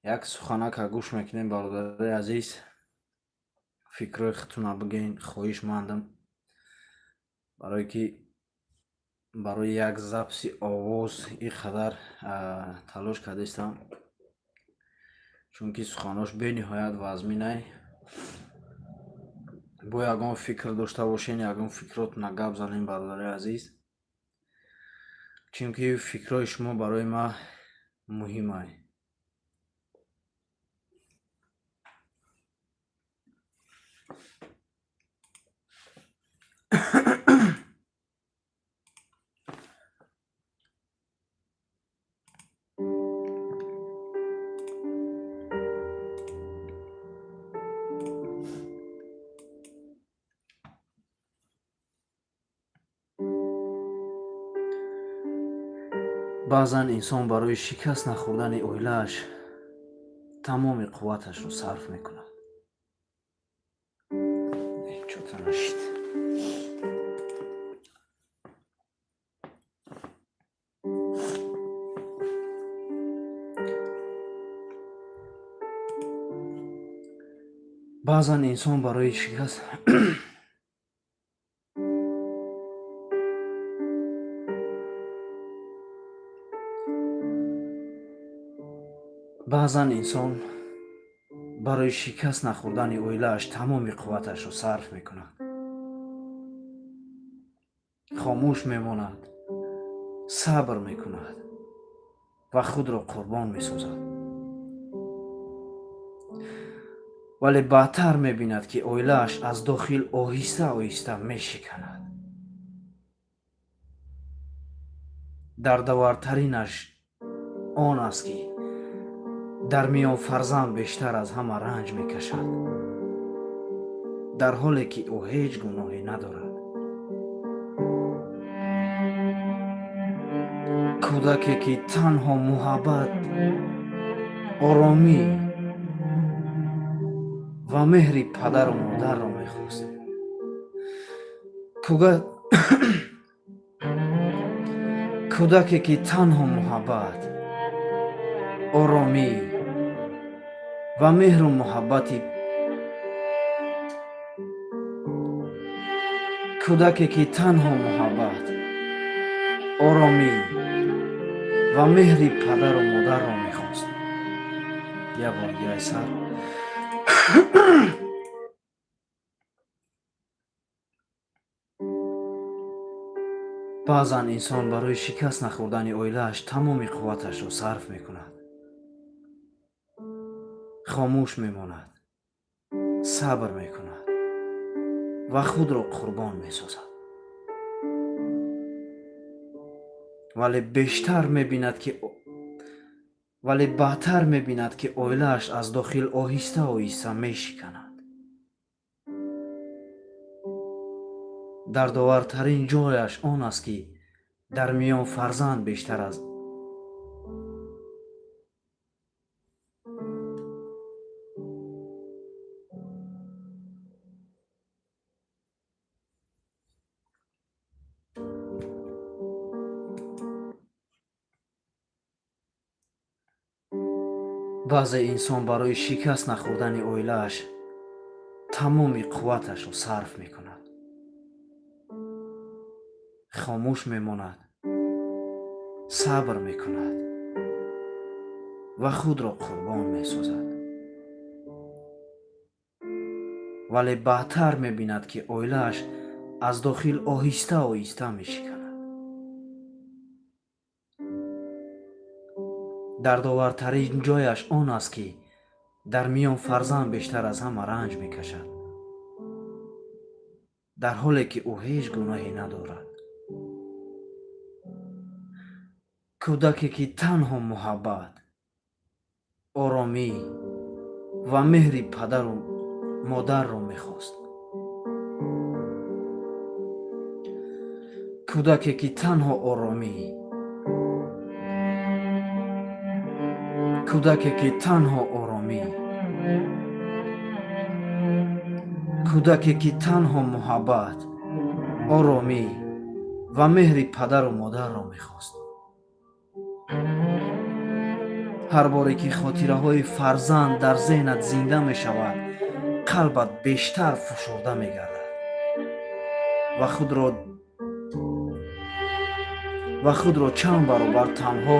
یک سخنک گوش میکنیم برادر عزیز. فکر خودتون بگین. خواهش مندم برای که برای یک ضبط آواز اینقدر تلاش کردم، چون که سخناش به نهایت وزمینه. با یگان فکر داشته باشین، یگان فکرات نگاب زنین برادر عزیز، چون که فکرای شما برای ما مهمه. баъзан инсон барои шикаст нахӯрдани оилааш тамоми қувваташро сарф мекунад. чӯта нашид. баъзан инсон барои шикаст баъзан инсон барои шикаст нахӯрдани оилааш тамоми қувваташро сарф мекунад. хомӯш мемонад, сабр мекунад ва худро қурбон месозад. вале баъдтар мебинад ки оилааш аз дохил оҳиста оҳиста мешиканад. дардовартаринаш он аст ки дар миён фарзанд бештар аз ҳама ранҷ мекашад, дар ҳоле ки ӯ ҳеҷ гуноҳе надорад. кӯдаке ки танҳо муҳаббат, оромӣ ва меҳри падару модарро мехост. кӯдаке ки танҳо муҳаббат, оромӣ ва меҳру муҳаббати кӯдаке ки танҳо муҳаббат, оромӣ ва меҳри падару модарро мехост. як бор дигар сар. баъзан инсон барои шикаст нахӯрдани оилааш тамоми қувваташро сарф мекунад. хомӯш мемонад, сабр мекунад ва худро қурбон месозад. вале баъдтар мебинад ки оилааш аз дохил оҳиста оҳиста мешиканад. дардовартарин ҷояш он аст ки дар миён фарзанд бештар аз баъзе инсон барои шикаст нахӯрдани оилааш тамоми қувваташро сарф мекунад. хомӯш мемонад, сабр мекунад ва худро қурбон месозад. вале баъдтар мебинад ки оилааш аз дохил оҳиста оҳиста мешиканад. дардовартарин ҷояш он аст ки дар миён фарзанд бештар аз ҳама ранҷ мекашад, дар ҳоле ки ӯ ҳеҷ гуноҳе надорад. кӯдаке ки танҳо муҳаббат, оромӣ ва меҳри падару модарро мехост. кӯдаке ки танҳо оромӣ, кӯдаке ки танҳо оромӣ, кӯдаке ки танҳо муҳаббат, оромӣ ва меҳри падару модарро мехост. ҳар боре ки хотираҳои фарзанд дар зеҳнат зинда мешавад, қалбат бештар фушурда мегардад ва худро чанд баробар танҳо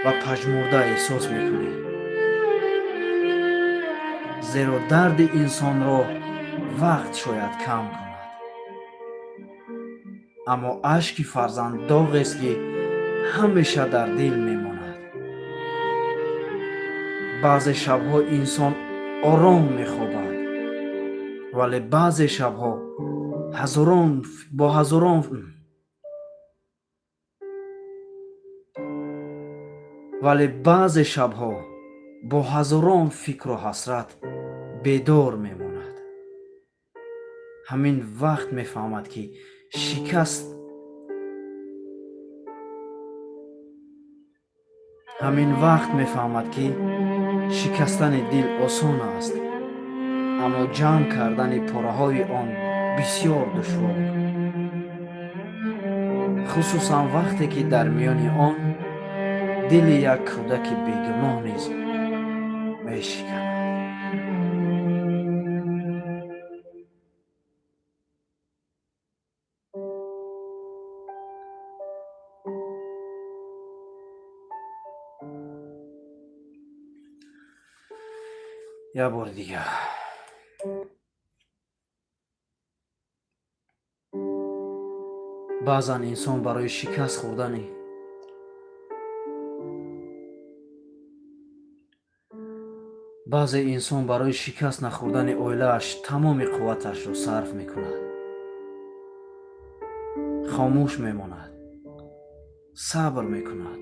ва пажмурда эҳсос мекунӣ. зеро дарди инсонро вақт шояд кам кунад, аммо ашки фарзанд доғест ки ҳамеша дар дил мемонад. баъзе шабҳо инсон ором мехобад, вале баъзе шабҳо бо ҳазорон фикру ҳасрат бедор мемонад. ҳамин вақт мефаҳмад ки шикастани дил осон аст, аммо ҷамъ кардани пораҳои он бисёр душвор, хусусан вақте ки дар миёни он дили як кӯдаки бегуноҳ низ мешиканад. як бори дигар баъзан инсон барои шикаст хӯрдани баъзе инсон барои шикаст нахӯрдани оилааш тамоми қувваташро сарф мекунад. хомӯш мемонад, сабр мекунад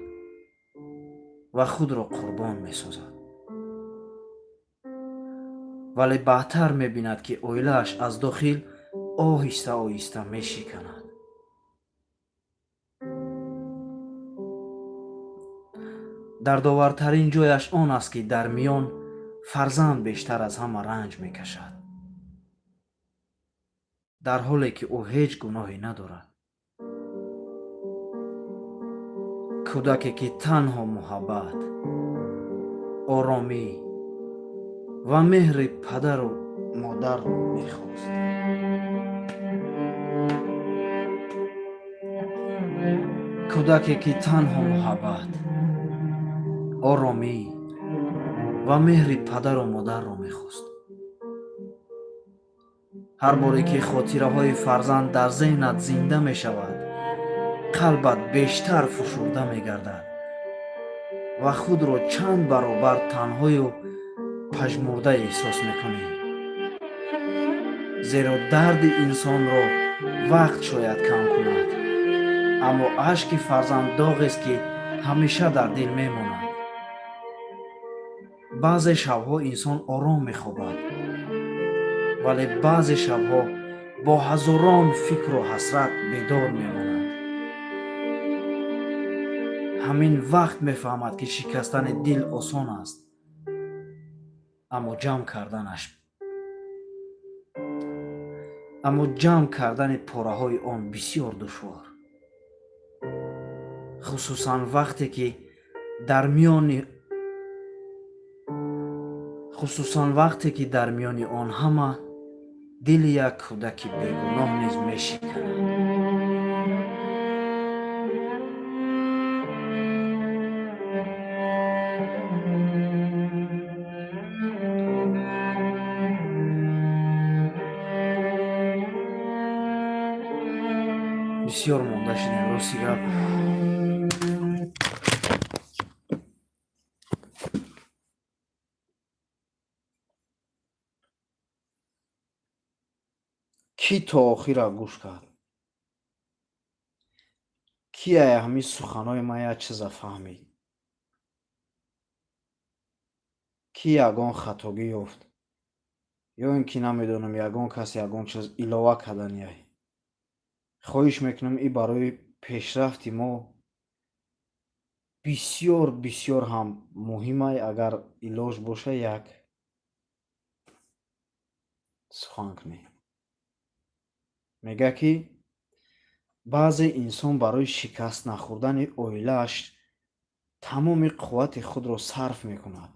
ва худро қурбон месозад. вале баъдтар мебинад ки оилааш аз дохил оҳиста оҳиста мешиканад. дардовартарин ҷояш он аст ки дар миён фарзанд бештар аз ҳама ранҷ мекашад, дар ҳоле ки ӯ ҳеҷ гуноҳе надорад. кӯдаке ки танҳо муҳаббат, оромӣ ва меҳри падару модарро мехост. кӯдаке ки танҳо муҳаббат, оромӣ ва меҳри падару модарро мехост. ҳар боре ки хотираҳои фарзанд дар зеҳнат зинда мешавад, қалбат бештар фушурда мегардад ва худро чанд баробар танҳою пажмурда эҳсос мекунӣ. зеро дарди инсонро вақт шояд кам кунад, аммо ашки фарзанд доғест ки ҳамеша дар дил мемонад. баъзе шабҳо инсон ором мехобад, вале баъзе шабҳо бо ҳазорон фикру ҳасрат бедор мемонад. ҳамин вақт мефаҳмад ки шикастани дил осон аст, аммо ҷамъ кардани пораҳои он бисёр душвор, хусусан вақте ки дар миёни он ҳама дили як кӯдаки бегуноҳ низ мешиканад. бисёр монда шудем рости гап. ки то охира гӯш кард? ки ая ҳамин суханои ман як чиза фаҳмид? ки ягон хатогӣ ёфт? ё ин ки намедонам ягон кас ягон чиз илова кардан яй? хоҳиш мекунам ин барои пешрафти мо бисёр бисёр ҳам муҳимай. Агар илоҷ боша як сухан кунӣ. Мегӯяд ки баъзе инсон барои шикаст нахӯрдани оилааш тамоми қуввати худро сарф мекунад,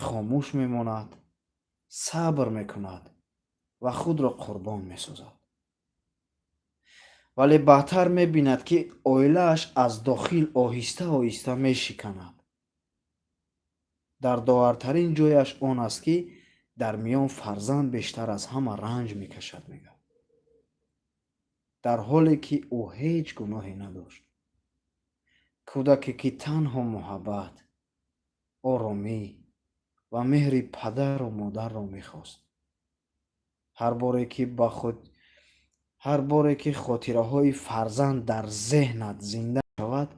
хомӯш мемонад, сабр мекунад ва худро қурбон месозад. вале баъдтар мебинад ки оилааш аз дохил оҳиста оҳиста мешиканад. дар довартарин ҷояш он аст ки дар миён фарзанд бештар аз ҳама ранҷ мекашад мегӯяд, дар ҳоле ки ӯ ҳеҷ гуноҳе надошт. кӯдаке ки танҳо муҳаббат, оромӣ ва меҳри падару модарро мехост. ҳар боре ки хотираҳои фарзанд дар зеҳнат зинда шавад,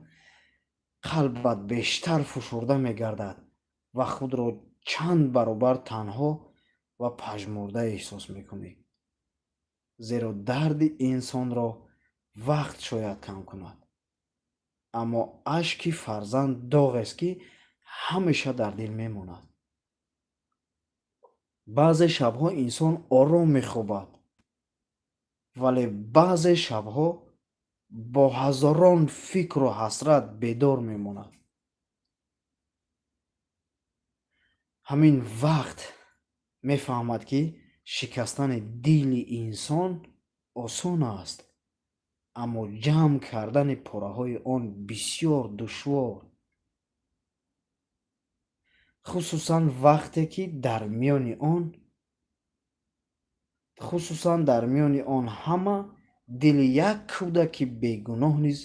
қалбат бештар фушурда мегардад ва худро чанд баробар танҳо ва пажмурда эҳсос мекунӣ. зеро дарди инсонро вақт шояд кам кунад, аммо ашки фарзанд доғест ки ҳамеша дар дил мемонад. баъзе шабҳо инсон ором мехобад, вале баъзе шабҳо бо ҳазорон фикру ҳасрат бедор мемонад. ҳамин вақт мефаҳмад ки шикастани дили инсон осон аст, аммо ҷамъ кардани пораҳои он бисёр душвор. хусусан вақте ки дар миёни он ҳама дили як кӯдаки бегуноҳ низ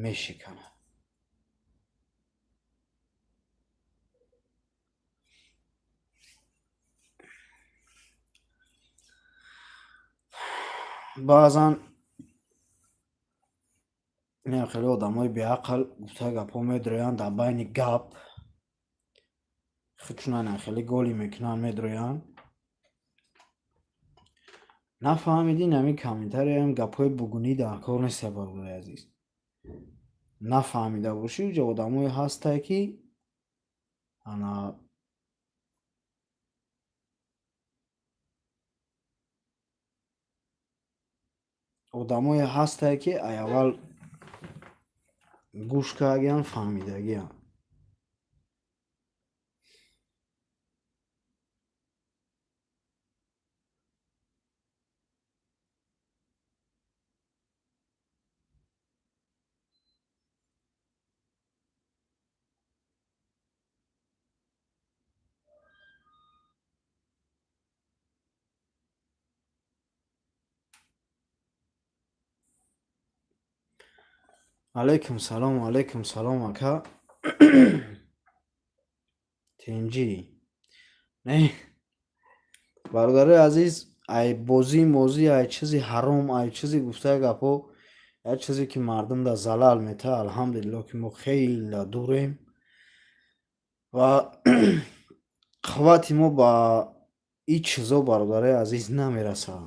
мешиканад. баъзан хеле одамои беақл гуфта гапҳо медроянд, дар байни гап чунан хеле голӣ мекунанд, медроянд. нафаҳмидин ҳамин комментарияам гапҳои бугунӣ дар кор нестая, бародари азиз. нафаҳмида бошӣ, ҷо одамое ҳастае ки ай аввал гӯш кардагиянд, фаҳмидагиянд. алайкум салом ака. тинҷӣ не бародари азиз, ай бозии мозӣ, ай чизи ҳаром, ай чизи гуфтаи гапҳо, як чизе ки мардум дар залал метаҳад. алҳамдулилло ки мо хеле дурем ва қуввати мо ба ин чизо бародари азиз намерасад.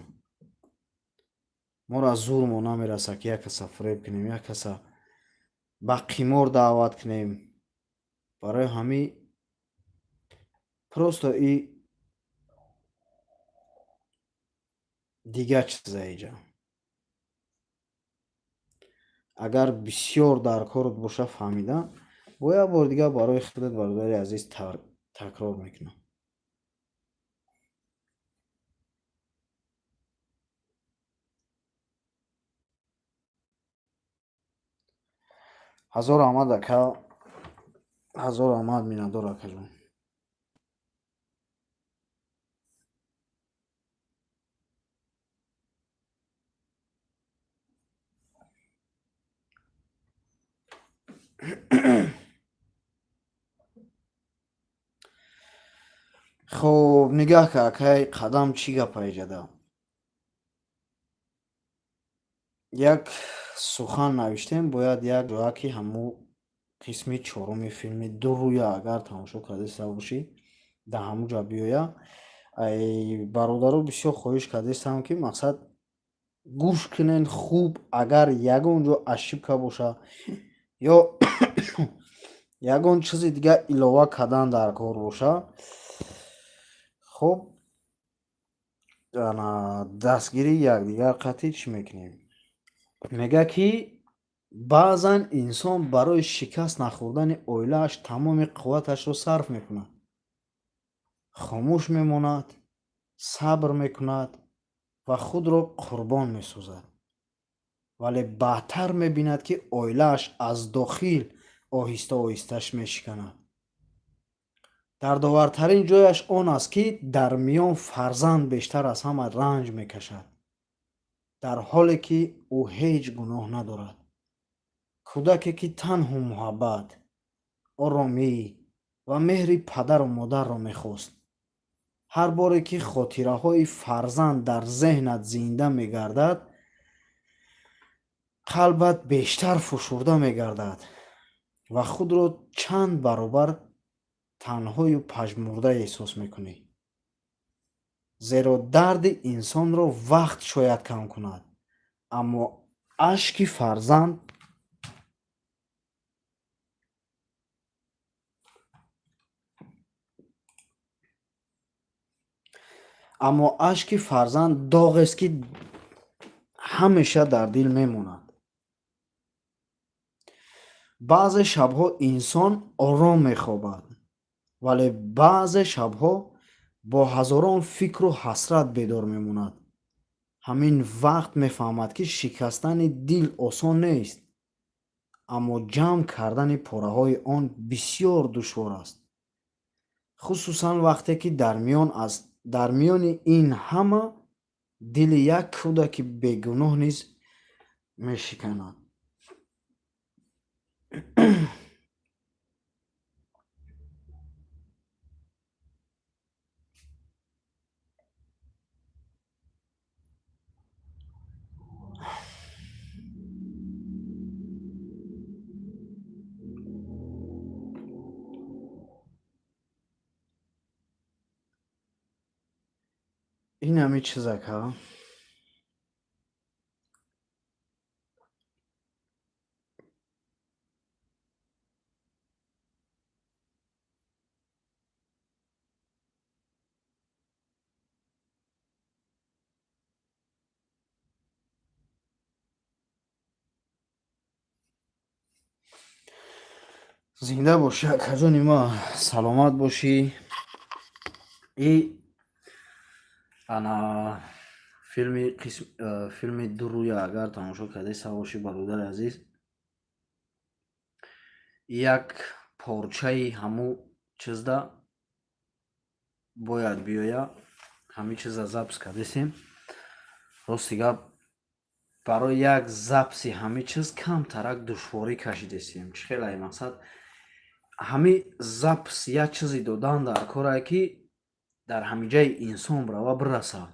мора зурмо намерасад ки як каса фуреб кунем, як каса ба қимор даъват кунем. барои ҳамин просто и дигар чиза иҷа. агар бисёр дар корот боша фаҳмидан, бо як бор дигар барои худат бародари азиз такрор мекунам. ҳазор раҳмат ака, ҳазор раҳмат миннатдор акаҷон. хуб, нигоҳ ка акай, қадам чӣ гапа иҷада? як сухан навиштем, бояд як ҷоя ки ҳамун қисми чоруми филми Дурӯя агар тамошо кардиста бошӣ, дар ҳамун ҷо биёя. Бародаро бисёр хоҳиш кардистам ки мақсад гӯш кунен хуб, агар ягон ҷо ошибка боша ё ягон чизи дига илова кардан дар кор боша, хуб дастгири якдигар қатъи чӣ мекунем? Мега ки баъзан инсон барои шикаст нахӯрдани оилааш тамоми қувваташро сарф мекунад. хомӯш мемонад, сабр мекунад ва худро қурбон месозад. вале баъдтар мебинад ки оилааш аз дохил оҳиста оҳисташ мешиканад. дардовартарин ҷояш он аст ки дар миён фарзанд бештар аз ҳама ранҷ мекашад, дар ҳоле ки ӯ ҳеҷ гуноҳ надорад. кӯдаке ки танҳо муҳаббат, оромӣ ва меҳри падару модарро мехост. ҳар боре ки хотираҳои фарзанд дар зеҳнат зинда мегардад, қалбат бештар фушурда мегардад ва худро чанд баробар танҳою пажмурда эҳсос мекунӣ. зеро дарди инсонро вақт шояд кам кунад, аммо ашки фарзанд доғест ки ҳамеша дар дил мемонад. баъзе шабҳо инсон ором мехобад, вале баъзе шабҳо бо ҳазорон фикру ҳасрат бедор мемонад. ҳамин вақт мефаҳмад ки шикастани дил осон нест, аммо ҷамъ кардани пораҳои он бисёр душвор аст. хусусан вақте ки дар миёни ин ҳама дили як кӯдаки бегуноҳ низ мешиканад. ин ҳамин чизака зинда бошӣ акаҷони ма, саломат бошӣ. филми Дурӯя агар тамошо кардаиста бошӣ, бародари азиз, як порчаи ҳамун чизда бояд биёя. ҳамин чиза запс кардистем. рости гап, барои як запси ҳамин чиз камтарак душворӣ кашидистем. чӣ хелае мақсад ҳамин запс як чизи додан дар корае ки дар ҳамиҷаи инсон брава бирасад.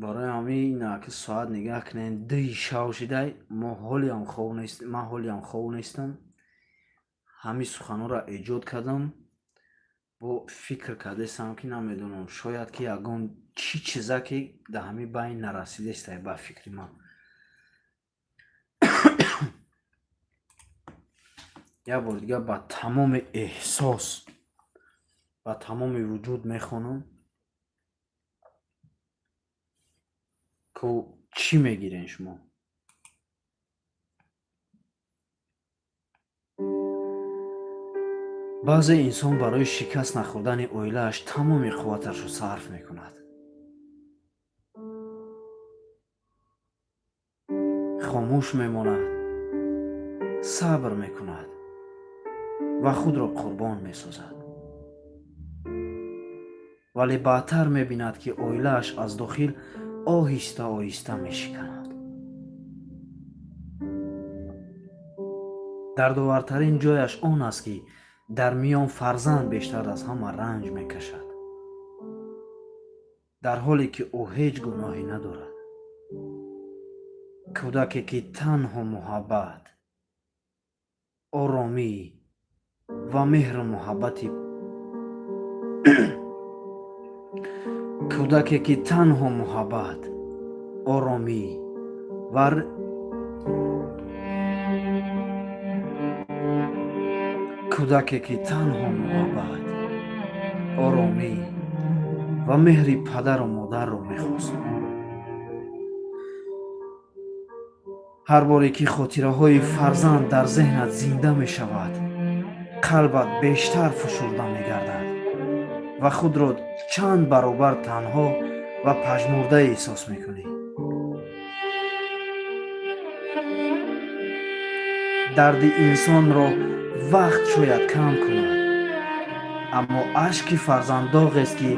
барои ҳамин ки соат нигаҳ кунем 2 шав шидай, ман ҳолиам хоб нестам. ҳамин суханҳоро эҷод кардам, бо фикр кардастам ки намедонам, шояд ки ягон чӣ чиза ки дар ҳамин байн нарасидастай ба фикри ман. як бор дига ба тамоми эҳсос, ба тамоми вуҷуд мехонам ки чӣ мегирен шумо. баъзе инсон барои шикаст нахӯрдани оилааш тамоми қувваташро сарф мекунад. хомӯш мемонад, сабр мекунад ва худро қурбон месозад. вале баъдтар мебинад ки оилааш аз дохил оҳиста оҳиста мешиканад. дардовартарин ҷояш он аст ки дар миён фарзанд бештар аз ҳама ранҷ мекашад. дар ҳоле ки ӯ ҳеҷ гуноҳе надорад. кӯдаке ки танҳо муҳаббат, оромӣ ва меҳру муҳаббати кӯдаке ки танҳо муҳаббат, оромӣ ва кӯдаке ки танҳо муҳаббат, оромӣ ва меҳри падару модарро мехост. ҳар боре ки хотираҳои фарзанд дар зеҳнат зинда мешавад, қалбат бештар фушурда мегардад ва худро чанд баробар танҳо ва пажмурда эҳсос мекунӣ. дарди инсонро вақт шояд кам кунад, аммо ашки фарзанд доғест ки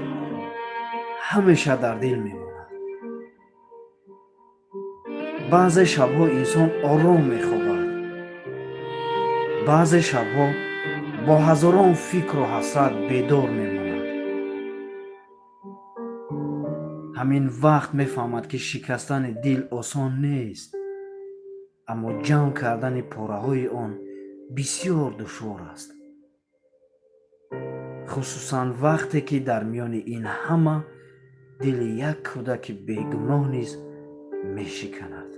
ҳамеша дар дил мемонад. баъзе шабҳо инсон ором мехобад, баъзе шабҳо бо ҳазорон фикру ҳасрат бедор мемонад. ҳамин вақт мефаҳмад ки шикастани дил осон нест, аммо ҷамъ кардани пораҳои он бисёр душвор аст. хусусан вақте ки дар миёни ин ҳама дили як кӯдаки бегуноҳ низ мешиканад.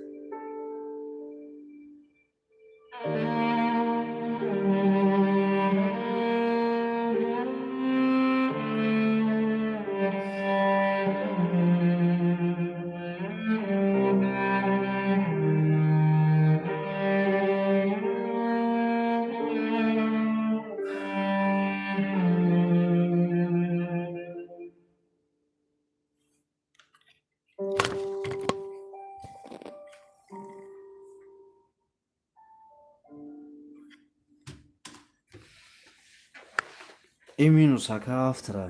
И минус ака автора.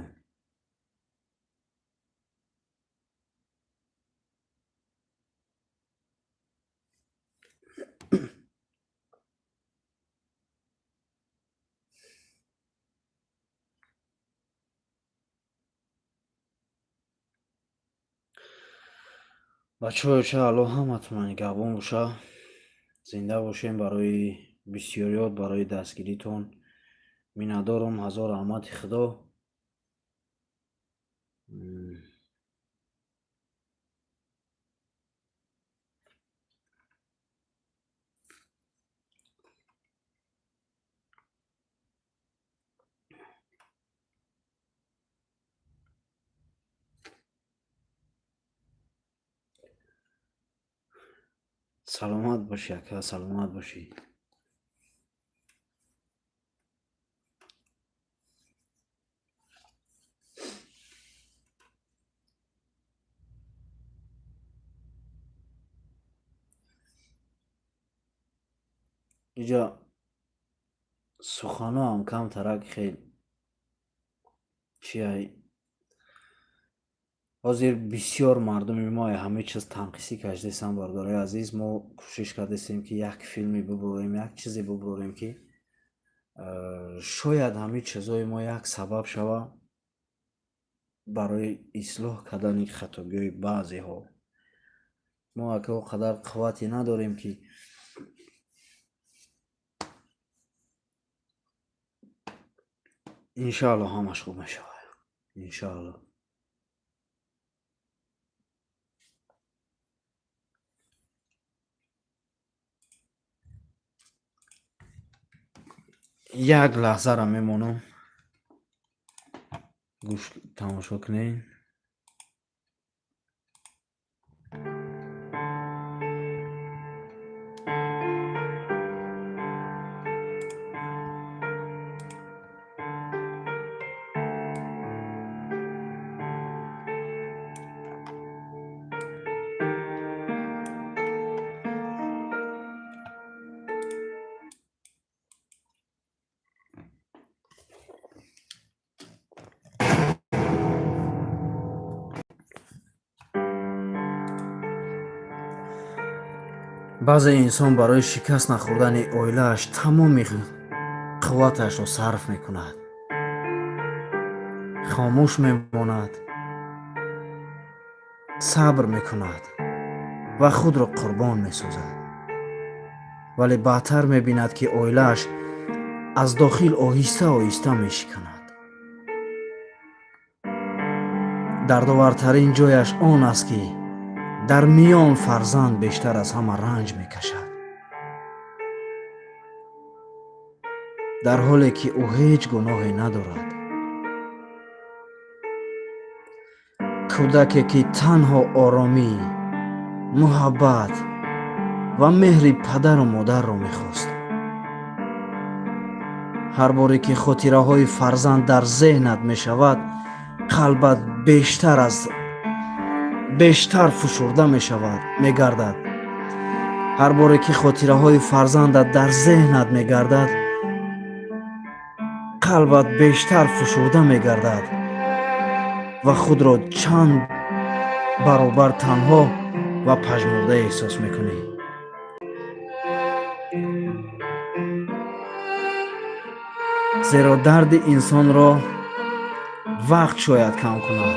бачаҳо иншаалло ҳаматон нигоҳбон боша, зинда бошем. барои бисёриёт, барои дастгиритон миннатдорам. ҳазор раҳмати худо. саломат бошӣ ака, саломат бошӣ. иҷа суханоам камтарак хел чиай ҳозир бисёр мардуми мо ҳама чиз танқисӣ кардесам. бардораи азиз, мо кӯшиш кардесем ки як филме бибурем, як чизе бибурем ки шояд ҳамин чизҳои мо як сабаб шава барои ислоҳ кардани хатогиҳои баъзеҳо. мо ака о қадар қуввате надорем ки иншаалло ҳамаш хуб мешавад. иншаалло. як лаҳзара мемонам, гӯш тамошо кунед. баъзе инсон барои шикаст нахӯрдани оилааш тамоми қувваташро сарф мекунад, хомӯш мемонад сабр мекунад ва худро қурбон месозад, вале баъдтар мебинад ки оилааш аз дохил оҳиста оҳиста мешиканад. дардовартарин ҷояш он аст ки дар миён фарзанд бештар аз ҳама ранҷ мекашад, дар ҳоле ки ӯ ҳеҷ гуноҳе надорад. кӯдаке ки танҳо оромӣ, муҳаббат ва меҳри падару модарро мехост. ҳар боре ки хотираҳои фарзанд дар зеҳнат мешавад, қалбат бештар фушурда мегардад. ҳар боре ки хотираҳои фарзандат дар зеҳнат мегардад, қалбат бештар фушурда мегардад ва худро чанд баробар танҳо ва пажмурда эҳсос мекунӣ. зеро дарди инсонро вақт шояд кам кунад,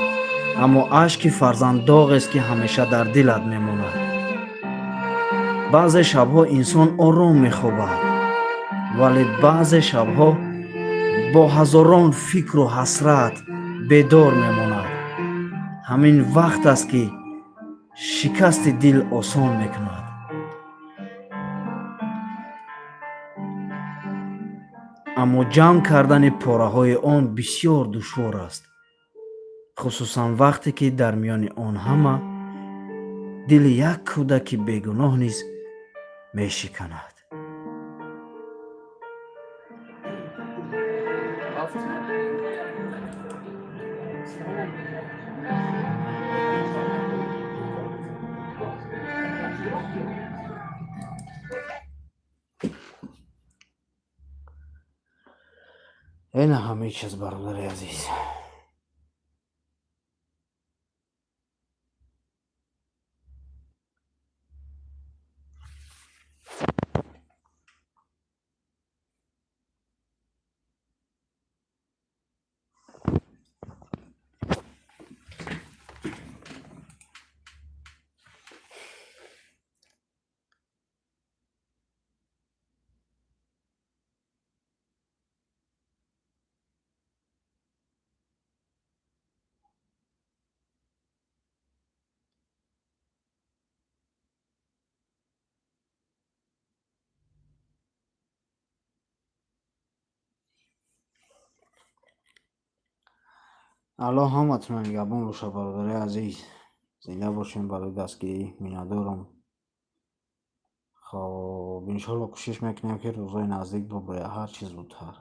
аммо ашки фарзанд доғест ки ҳамеша дар дилат мемонад. баъзе шабҳо инсон ором мехобад, вале баъзе шабҳо бо ҳазорон фикру ҳасрат бедор мемонад. ҳамин вақт аст ки шикасти дил осон мекунад. аммо ҷамъ кардани пораҳои он бисёр душвор аст, хусусан вақте ки дар миёни он ҳама дили як кӯдаки бегуноҳ низ мешиканад. ин ҳама чиз, бародари азиз. алло, ҳаматонам ябон боша, бародари азиз. зинда бошем, барои дастгирӣ миннатдорам. хоб иншоалло кӯшиш мекунем ки рӯзҳои наздик бобояд ҳарчи зудтар.